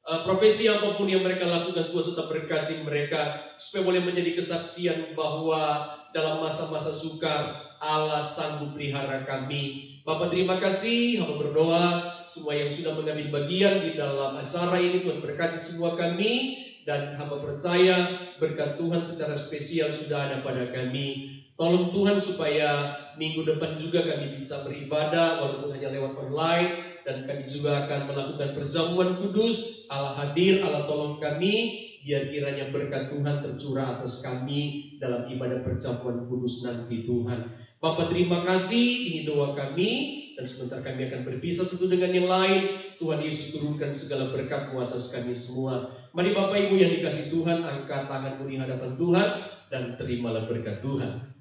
Profesi apapun yang mereka lakukan, Tuhan tetap berkati mereka, supaya boleh menjadi kesaksian bahwa dalam masa-masa sukar Allah sanggup pelihara kami. Bapak terima kasih, hamba berdoa semua yang sudah mengambil bagian di dalam acara ini, Tuhan berkati semua kami, dan hamba percaya berkat Tuhan secara spesial sudah ada pada kami. Tolong Tuhan supaya minggu depan juga kami bisa beribadah walaupun hanya lewat online, dan kami juga akan melakukan perjamuan kudus. Allah hadir, Allah tolong kami, biar kiranya berkat Tuhan tercurah atas kami dalam ibadah perjamuan kudus nanti Tuhan. Bapak terima kasih, ini doa kami, dan sebentar kami akan berpisah satu dengan yang lain. Tuhan Yesus turunkan segala berkat-Mu atas kami semua. Mari Bapak Ibu yang dikasih Tuhan, angkat tanganmu di hadapan Tuhan dan terimalah berkat Tuhan.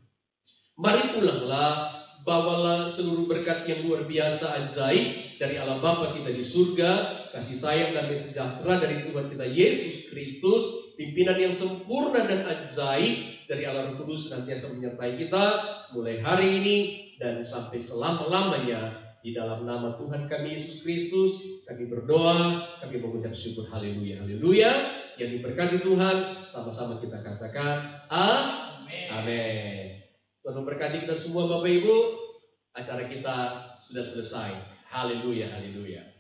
Mari pulanglah, bawalah seluruh berkat yang luar biasa ajaib dari Allah Bapa kita di surga, kasih sayang dan sejahtera dari Tuhan kita Yesus Kristus, pimpinan yang sempurna dan ajaib dari Allah Roh Kudus senantiasa menyertai kita mulai hari ini dan sampai selama-lamanya. Di dalam nama Tuhan kami Yesus Kristus kami berdoa, kami mengucap syukur. Haleluya, haleluya. Yang diberkati Tuhan, sama-sama kita katakan amin. Amin. Tuhan memberkati kita semua Bapak Ibu. Acara kita sudah selesai. Haleluya, haleluya.